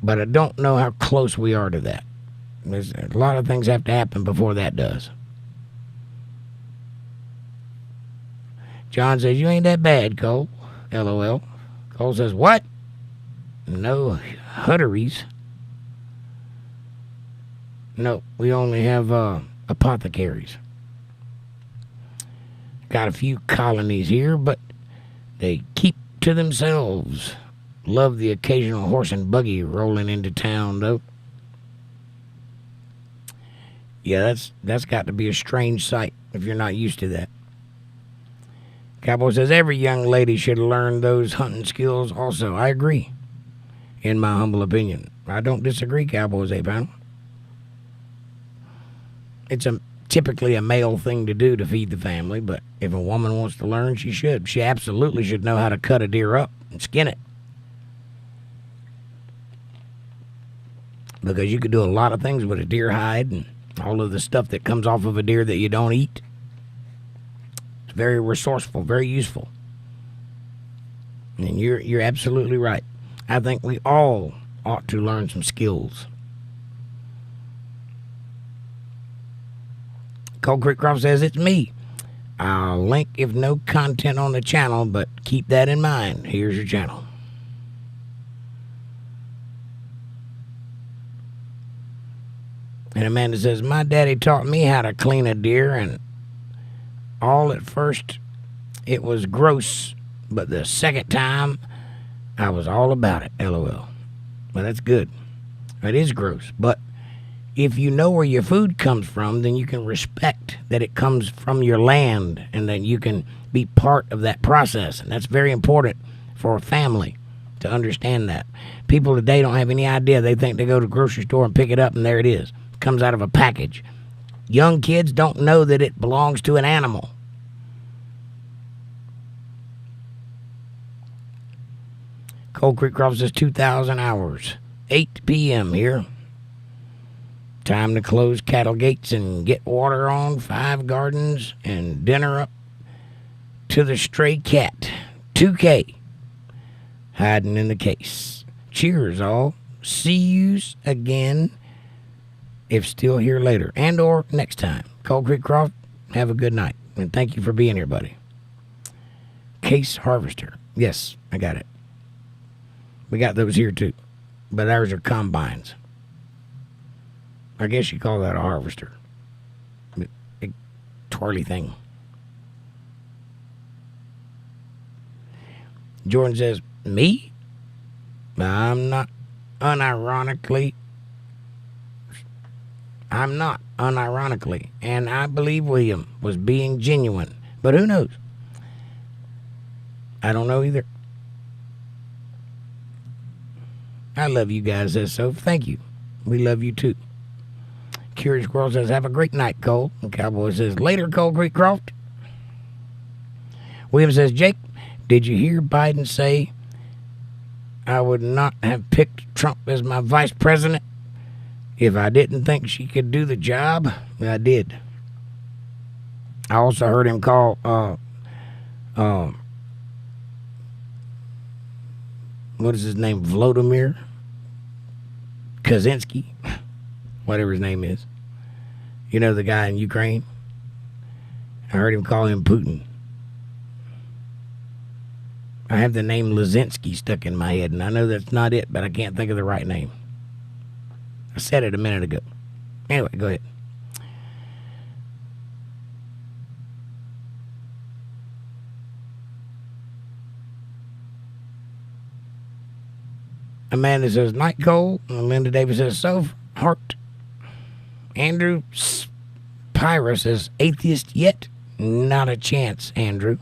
But I don't know how close we are to that. There's a lot of things have to happen before that does. John says, you ain't that bad, Cole. LOL. Cole says, what? No hutteries. No, we only have apothecaries. Got a few colonies here, but they keep to themselves. Love the occasional horse and buggy rolling into town, though. Yeah, that's got to be a strange sight if you're not used to that. Cowboy says every young lady should learn those hunting skills also. I agree, in my humble opinion. I don't disagree, Cowboys 8 Pound. It's a typically a male thing to do to feed the family, but if a woman wants to learn, she should. She absolutely should know how to cut a deer up and skin it. Because you could do a lot of things with a deer hide and all of the stuff that comes off of a deer that you don't eat. It's very resourceful, very useful. And you're absolutely right. I think we all ought to learn some skills. Cold Creek Croft says, it's me. I'll link if no content on the channel, but keep that in mind. Here's your channel. And Amanda says, my daddy taught me how to clean a deer, and all at first it was gross, but the second time I was all about it, LOL. Well, that's good. It is gross, but if you know where your food comes from, then you can respect that it comes from your land and that you can be part of that process. And that's very important for a family to understand that. People today don't have any idea. They think they go to the grocery store and pick it up and there it is. It comes out of a package. Young kids don't know that it belongs to an animal. Cold Creek Croft says 2,000 hours. 8 p.m. here. Time to close cattle gates and get water on 5 gardens and dinner up to the stray cat. 2K. Hiding in the case. Cheers, all. See yous again if still here later and or next time. Cold Creek Croft, have a good night. And thank you for being here, buddy. Case harvester. Yes, I got it. We got those here too. But ours are combines. I guess you call that a harvester. Big twirly thing. Jordan says, me? I'm not unironically. And I believe William was being genuine. But who knows? I don't know either. I love you guys, says so. Thank you. We love you too. Curious Squirrel says, have a great night, Cole. And Cowboy says, later, Cold Creek Croft. William says, Jake, did you hear Biden say I would not have picked Trump as my vice president if I didn't think she could do the job? I did. I also heard him call what is his name? Volodymyr Kaczynski, whatever his name is. You know, the guy in Ukraine? I heard him call him Putin. I have the name Lazinski stuck in my head, and I know that's not it, but I can't think of the right name. I said it a minute ago. Anyway, go ahead. Amanda says, night, Cole. And Linda Davis says, so heart. Andrew Spira says, atheist yet? Not a chance, Andrew.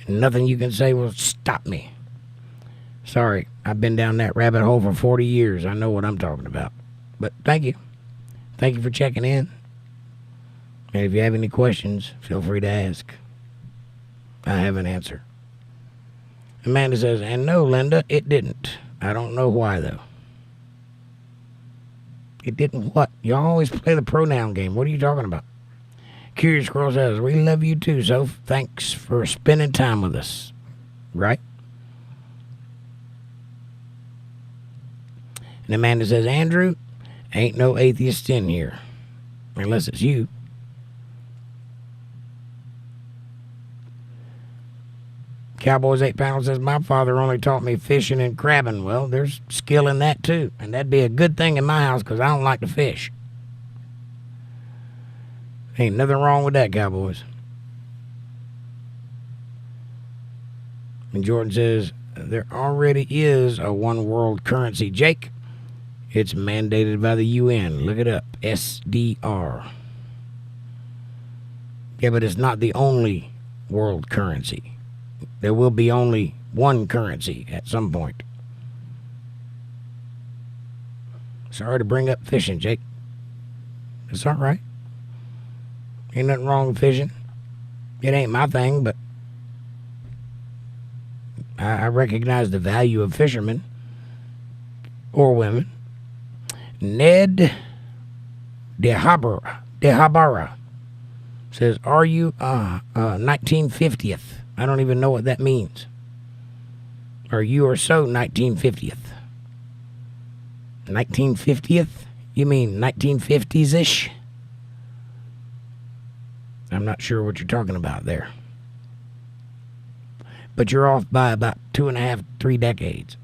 Nothing you can say will stop me. Sorry, I've been down that rabbit hole for 40 years. I know what I'm talking about. But thank you. Thank you for checking in. And if you have any questions, feel free to ask. I have an answer. Amanda says, and no, Linda, it didn't. I don't know why, though. It didn't what? You always play the pronoun game. What are you talking about? Curious Squirrel says, we love you too, so thanks for spending time with us. Right? And Amanda says, Andrew, ain't no atheist in here. Unless it's you. Cowboys 8 Pounds says, my father only taught me fishing and crabbing. Well, there's skill in that too. And that'd be a good thing in my house because I don't like to fish. Ain't nothing wrong with that, Cowboys. And Jordan says, there already is a one world currency, Jake. It's mandated by the UN. Look it up. SDR. Yeah, but it's not the only world currency. There will be only one currency at some point. Sorry to bring up fishing, Jake. It's all right. Ain't nothing wrong with fishing. It ain't my thing, but I recognize the value of fishermen or women. Ned DeHabara says, are you 1950th? I don't even know what that means. Or you are so 1950th. 1950th? You mean 1950s-ish? I'm not sure what you're talking about there. But you're off by about 2.5, 3 decades.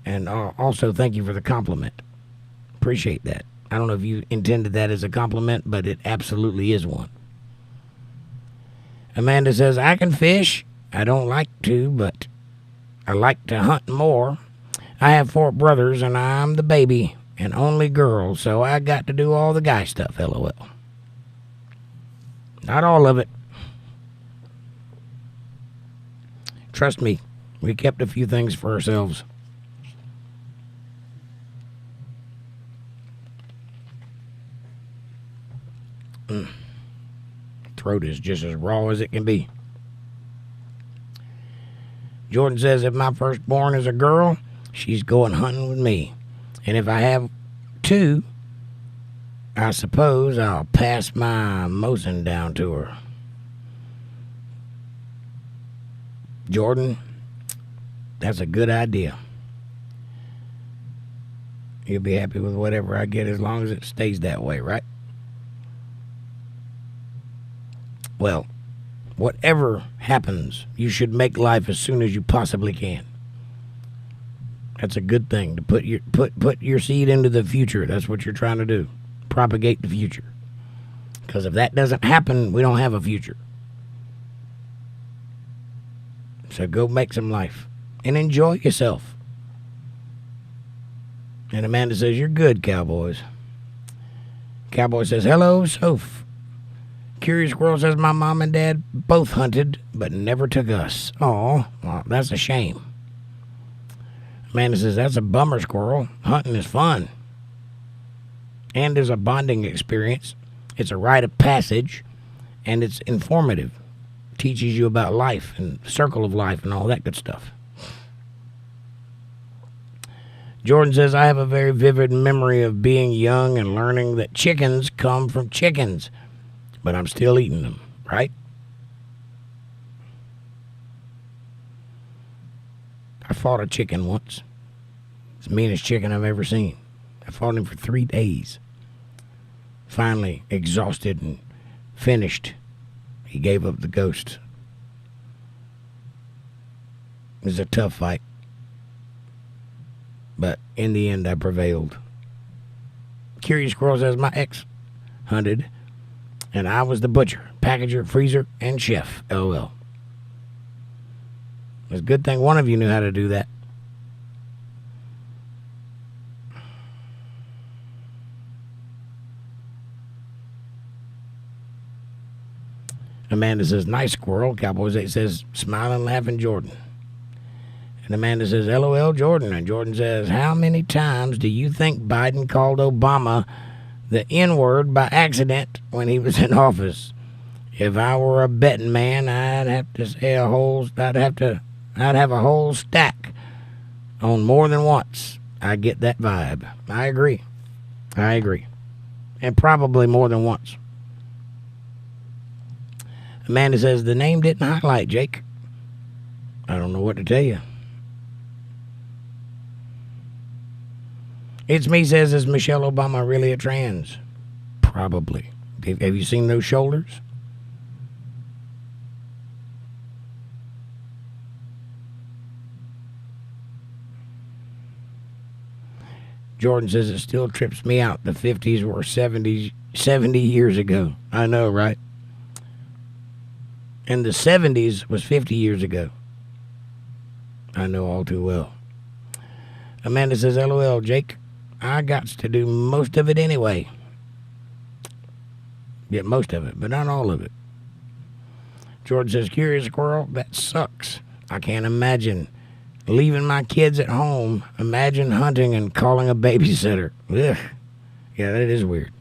And also, thank you for the compliment. Appreciate that. I don't know if you intended that as a compliment, but it absolutely is one. Amanda says, I can fish. I don't like to, but I like to hunt more. I have 4 brothers, and I'm the baby and only girl, so I got to do all the guy stuff, LOL. Not all of it. Trust me, we kept a few things for ourselves. Throat is just as raw as it can be. Jordan says, if my firstborn is a girl, she's going hunting with me. And if I have 2, I suppose I'll pass my Mosin down to her. Jordan, that's a good idea. You'll be happy with whatever I get as long as it stays that way, right? Well, whatever happens, you should make life as soon as you possibly can. That's a good thing, to put your seed into the future. That's what you're trying to do. Propagate the future. Because if that doesn't happen, we don't have a future. So go make some life and enjoy yourself. And Amanda says, you're good, Cowboys. Cowboy says, hello, Soph. Curious Squirrel says, my mom and dad both hunted, but never took us. Oh, well, that's a shame. Amanda says, that's a bummer, Squirrel. Hunting is fun. And is a bonding experience. It's a rite of passage, and it's informative. Teaches you about life and circle of life and all that good stuff. Jordan says, I have a very vivid memory of being young and learning that chickens come from chickens, but I'm still eating them, right? I fought a chicken once. It's the meanest chicken I've ever seen. I fought him for 3 days. Finally, exhausted and finished, he gave up the ghost. It was a tough fight. But in the end, I prevailed. Curious Squirrel says, my ex hunted, and I was the butcher, packager, freezer, and chef. LOL. It's a good thing one of you knew how to do that. Amanda says, nice squirrel. Cowboys 8 says, smiling, laughing Jordan. And Amanda says, LOL Jordan. And Jordan says, how many times do you think Biden called Obama the N-word by accident when he was in office? If I were a betting man, I'd have to say I'd have a whole stack on more than once. I get that vibe. I agree. And probably more than once. Amanda says, the name didn't highlight, Jake. I don't know what to tell you. It's Me says, is Michelle Obama really a trans? Probably. Have you seen those shoulders? Jordan says, it still trips me out. The 50s were 70 years ago. I know, right? And the 70s was 50 years ago. I know all too well. Amanda says, LOL, Jake. I got to do most of it anyway. Get most of it, but not all of it. George says, Curious Squirrel, that sucks. I can't imagine Leaving my kids at home. Imagine hunting and calling a babysitter. Ugh. Yeah, that is weird.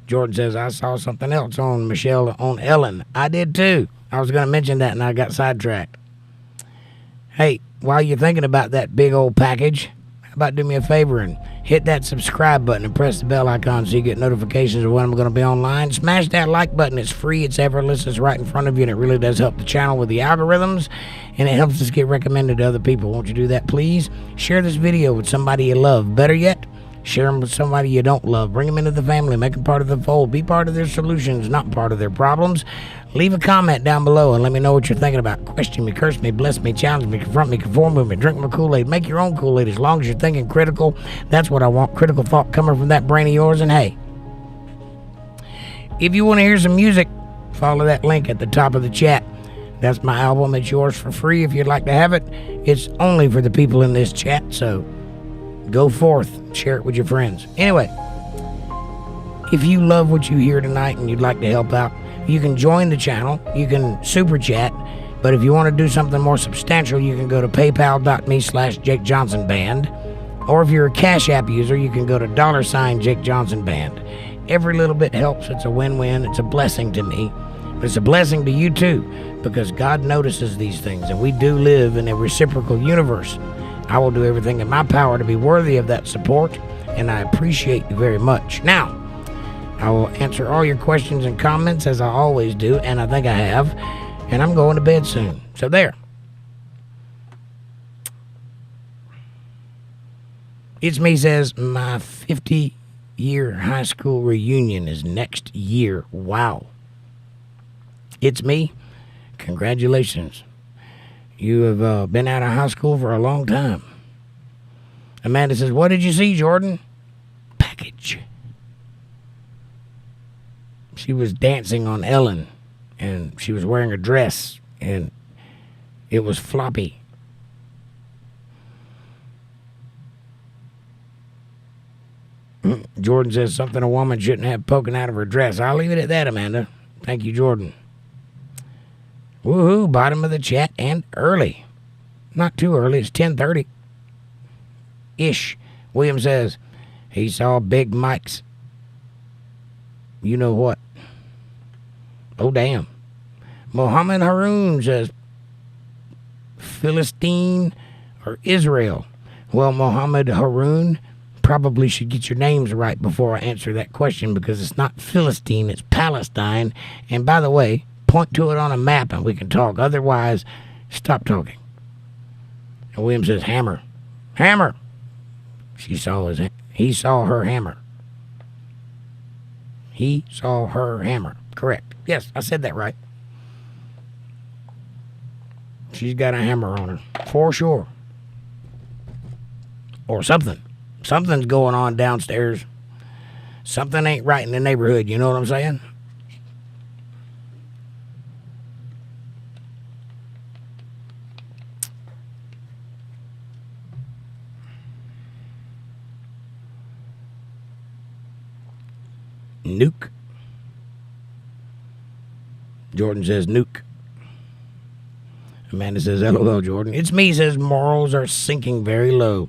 Jordan says, I saw something else on Michelle on Ellen. I did too. I was going to mention that and I got sidetracked. Hey, while you're thinking about that big old package, how about do me a favor and hit that subscribe button and press the bell icon so you get notifications of when I'm going to be online. Smash that like button. It's free. It's effortless. It's right in front of you, and it really does help the channel with the algorithms, and it helps us get recommended to other people. Won't you do that, please? Share this video with somebody you love. Better yet, share them with somebody you don't love. Bring them into the family. Make them part of the fold. Be part of their solutions, not part of their problems. Leave a comment down below and let me know what you're thinking about. Question me, curse me, bless me, challenge me, confront me, conform with me, drink my Kool-Aid. Make your own Kool-Aid as long as you're thinking critical. That's what I want. Critical thought coming from that brain of yours. And hey, if you want to hear some music, follow that link at the top of the chat. That's my album. It's yours for free if you'd like to have it. It's only for the people in this chat, so go forth, share it with your friends. Anyway, if you love what you hear tonight and you'd like to help out, you can join the channel. You can super chat. But if you want to do something more substantial, you can go to paypal.me/jakejohnsonband. Or if you're a Cash App user, you can go to $JakeJohnsonBand. Every little bit helps. It's a win-win. It's a blessing to me. But it's a blessing to you too, because God notices these things, and we do live in a reciprocal universe. I will do everything in my power to be worthy of that support, and I appreciate you very much. Now, I will answer all your questions and comments as I always do, and I think I have, and I'm going to bed soon. So there. It's me says, my 50-year high school reunion is next year. Wow. It's me. Congratulations. You have been out of high school for a long time. Amanda says, what did you see, Jordan? Package. She was dancing on Ellen, and she was wearing a dress, and it was floppy. Jordan says something a woman shouldn't have poking out of her dress. I'll leave it at that, Amanda. Thank you, Jordan. Woohoo, bottom of the chat and early. Not too early, it's 10:30-ish. William says, he saw Big Mike's. You know what? Oh, damn. Mohammed Haroon says, Philistine or Israel? Well, Mohammed Haroon, probably should get your names right before I answer that question, because it's not Philistine, it's Palestine. And by the way, point to it on a map and we can talk. Otherwise, stop talking. And William says, hammer. Hammer. He saw her hammer. He saw her hammer. Correct. Yes, I said that right. She's got a hammer on her. For sure. Or something. Something's going on downstairs. Something ain't right in the neighborhood. You know what I'm saying? Nuke. Jordan says nuke. Amanda says LOL, Jordan. It's me, says morals are sinking very low.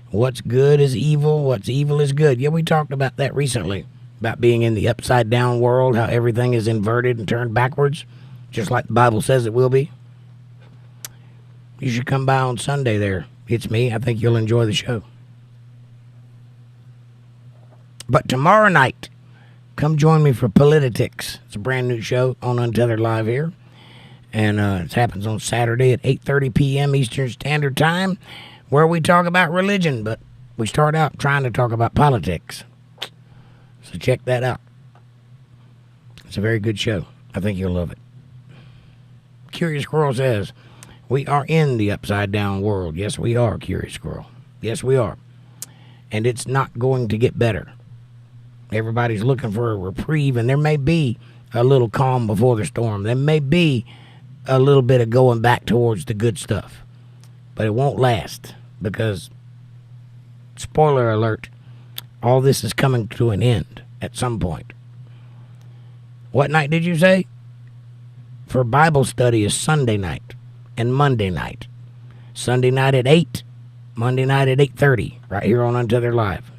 What's good is evil. What's evil is good. Yeah, we talked about that recently. About being in the upside down world. How everything is inverted and turned backwards. Just like the Bible says it will be. You should come by on Sunday there. It's me. I think you'll enjoy the show. But tomorrow night, come join me for Politics. It's a brand new show on Untethered Live here. And it happens on Saturday at 8:30 p.m. Eastern Standard Time, where we talk about religion, but we start out trying to talk about politics. So check that out. It's a very good show. I think you'll love it. Curious Squirrel says, we are in the upside down world. Yes, we are, Curious Squirrel. Yes, we are. And it's not going to get better. Everybody's looking for a reprieve, and there may be a little calm before the storm. There may be a little bit of going back towards the good stuff. But it won't last, because, spoiler alert, all this is coming to an end at some point. What night did you say? For Bible study is Sunday night and Monday night. Sunday night at 8, Monday night at 8:30, right here on Untethered Live.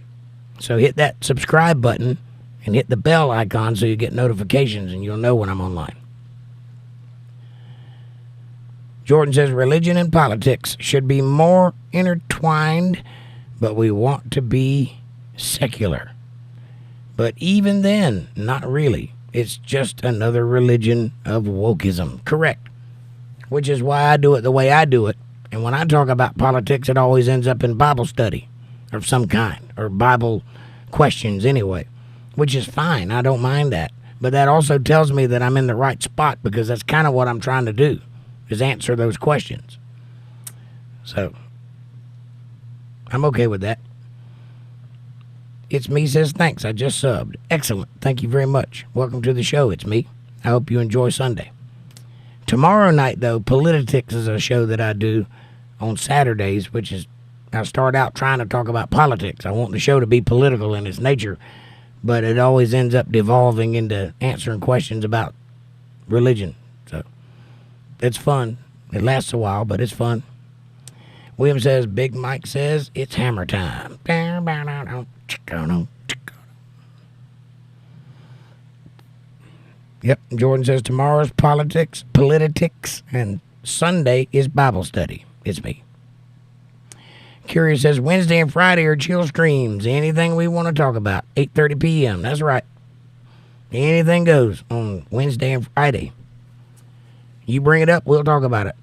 So hit that subscribe button and hit the bell icon so you get notifications and you'll know when I'm online. Jordan says religion and politics should be more intertwined, but we want to be secular. But even then, not really. It's just another religion of wokeism. Correct. Which is why I do it the way I do it. And when I talk about politics, it always ends up in Bible study of some kind, or Bible questions anyway, which is fine. I don't mind that. But that also tells me that I'm in the right spot, because that's kind of what I'm trying to do, is answer those questions. So I'm okay with that. It's Me says, thanks, I just subbed. Excellent. Thank you very much. Welcome to the show. It's me. I hope you enjoy Sunday. Tomorrow night, though, Politics is a show that I do on Saturdays, which is, I start out trying to talk about politics. I want the show to be political in its nature, but it always ends up devolving into answering questions about religion. So it's fun. It lasts a while, but it's fun. William says, Big Mike says, it's hammer time. Yep, Jordan says tomorrow's politics, and Sunday is Bible study. It's me. Curious says Wednesday and Friday are chill streams. Anything we want to talk about, 8:30 p.m. That's right. Anything goes on Wednesday and Friday. You bring it up, we'll talk about it.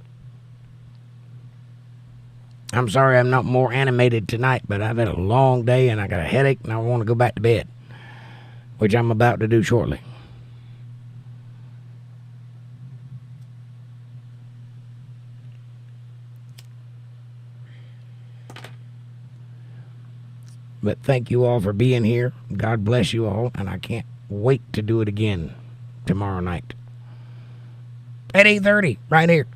I'm sorry I'm not more animated tonight, but I've had a long day and I got a headache and I want to go back to bed, which I'm about to do shortly. But thank you all for being here. God bless you all, and I can't wait to do it again tomorrow night at 8:30 right here.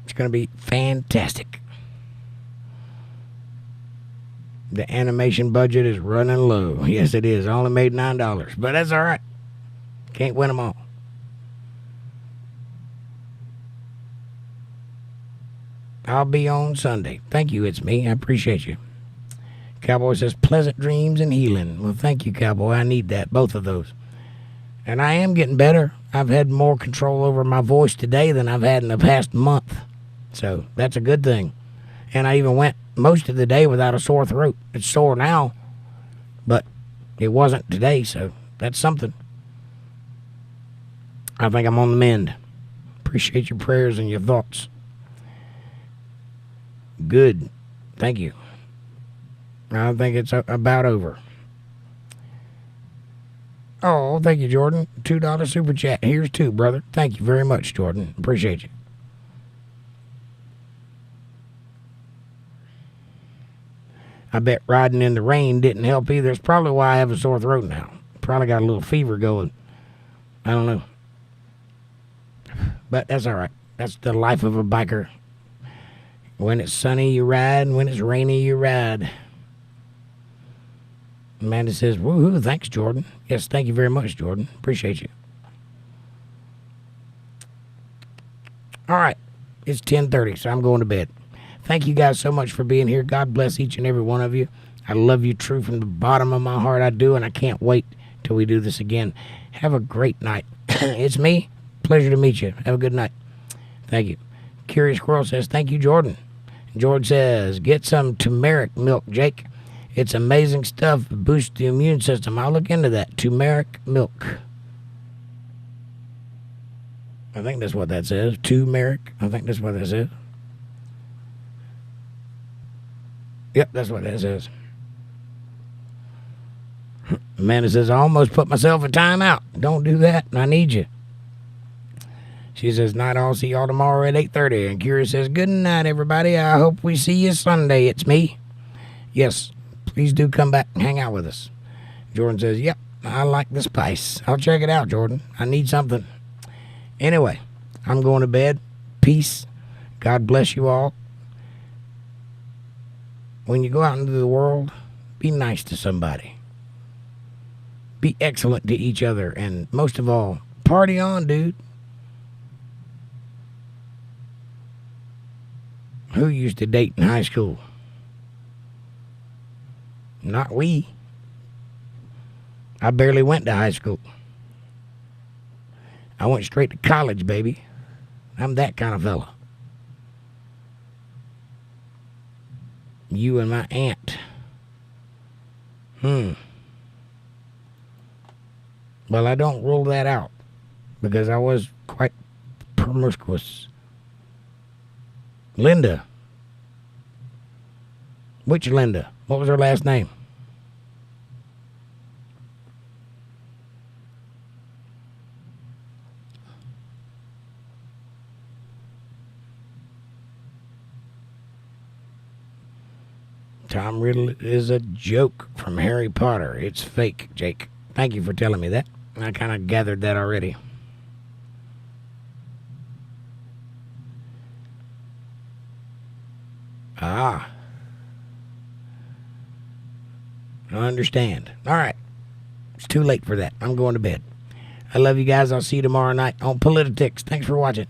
It's going to be fantastic. The animation budget is running low. Yes, it is. I only made $9, but that's all right. Can't win them all. I'll be on Sunday. Thank you, it's me. I appreciate you. Cowboy says, pleasant dreams and healing. Well, thank you, Cowboy. I need that, both of those. And I am getting better. I've had more control over my voice today than I've had in the past month. So that's a good thing. And I even went most of the day without a sore throat. It's sore now, but it wasn't today, so that's something. I think I'm on the mend. Appreciate your prayers and your thoughts. Good. Thank you. I think it's about over. Oh, thank you, Jordan. $2 super chat. Here's two, brother. Thank you very much, Jordan. Appreciate you. I bet riding in the rain didn't help either. It's probably why I have a sore throat now. Probably got a little fever going. I don't know. But that's all right. That's the life of a biker. When it's sunny, you ride. And when it's rainy, you ride. Amanda says, woohoo, thanks, Jordan. Yes, thank you very much, Jordan. Appreciate you. All right. It's 10:30, so I'm going to bed. Thank you guys so much for being here. God bless each and every one of you. I love you true from the bottom of my heart. I do, and I can't wait till we do this again. Have a great night. It's me. Pleasure to meet you. Have a good night. Thank you. Curious Squirrel says, thank you, Jordan. George says, get some turmeric milk, Jake. It's amazing stuff. Boosts the immune system. I'll look into that. Turmeric milk. I think that's what that says. Turmeric. I think that's what that says. Yep, that's what that says. Amanda says, I almost put myself in timeout. Don't do that. I need you. She says, night all. See y'all tomorrow at 8:30. And Kira says, good night, everybody. I hope we see you Sunday. It's me. Yes. Please do come back and hang out with us. Jordan says, yep, I like the spice. I'll check it out, Jordan. I need something. Anyway, I'm going to bed. Peace. God bless you all. When you go out into the world, be nice to somebody. Be excellent to each other. And most of all, party on, dude. Who used to date in high school? Not we. I barely went to high school. I went straight to college, baby. I'm that kind of fella. You and my aunt. Well, I don't rule that out because I was quite promiscuous. Linda. Which Linda? What was her last name? Tom Riddle is a joke from Harry Potter. It's fake, Jake. Thank you for telling me that. I kind of gathered that already. I understand. All right. It's too late for that. I'm going to bed. I love you guys. I'll see you tomorrow night on Politics. Thanks for watching.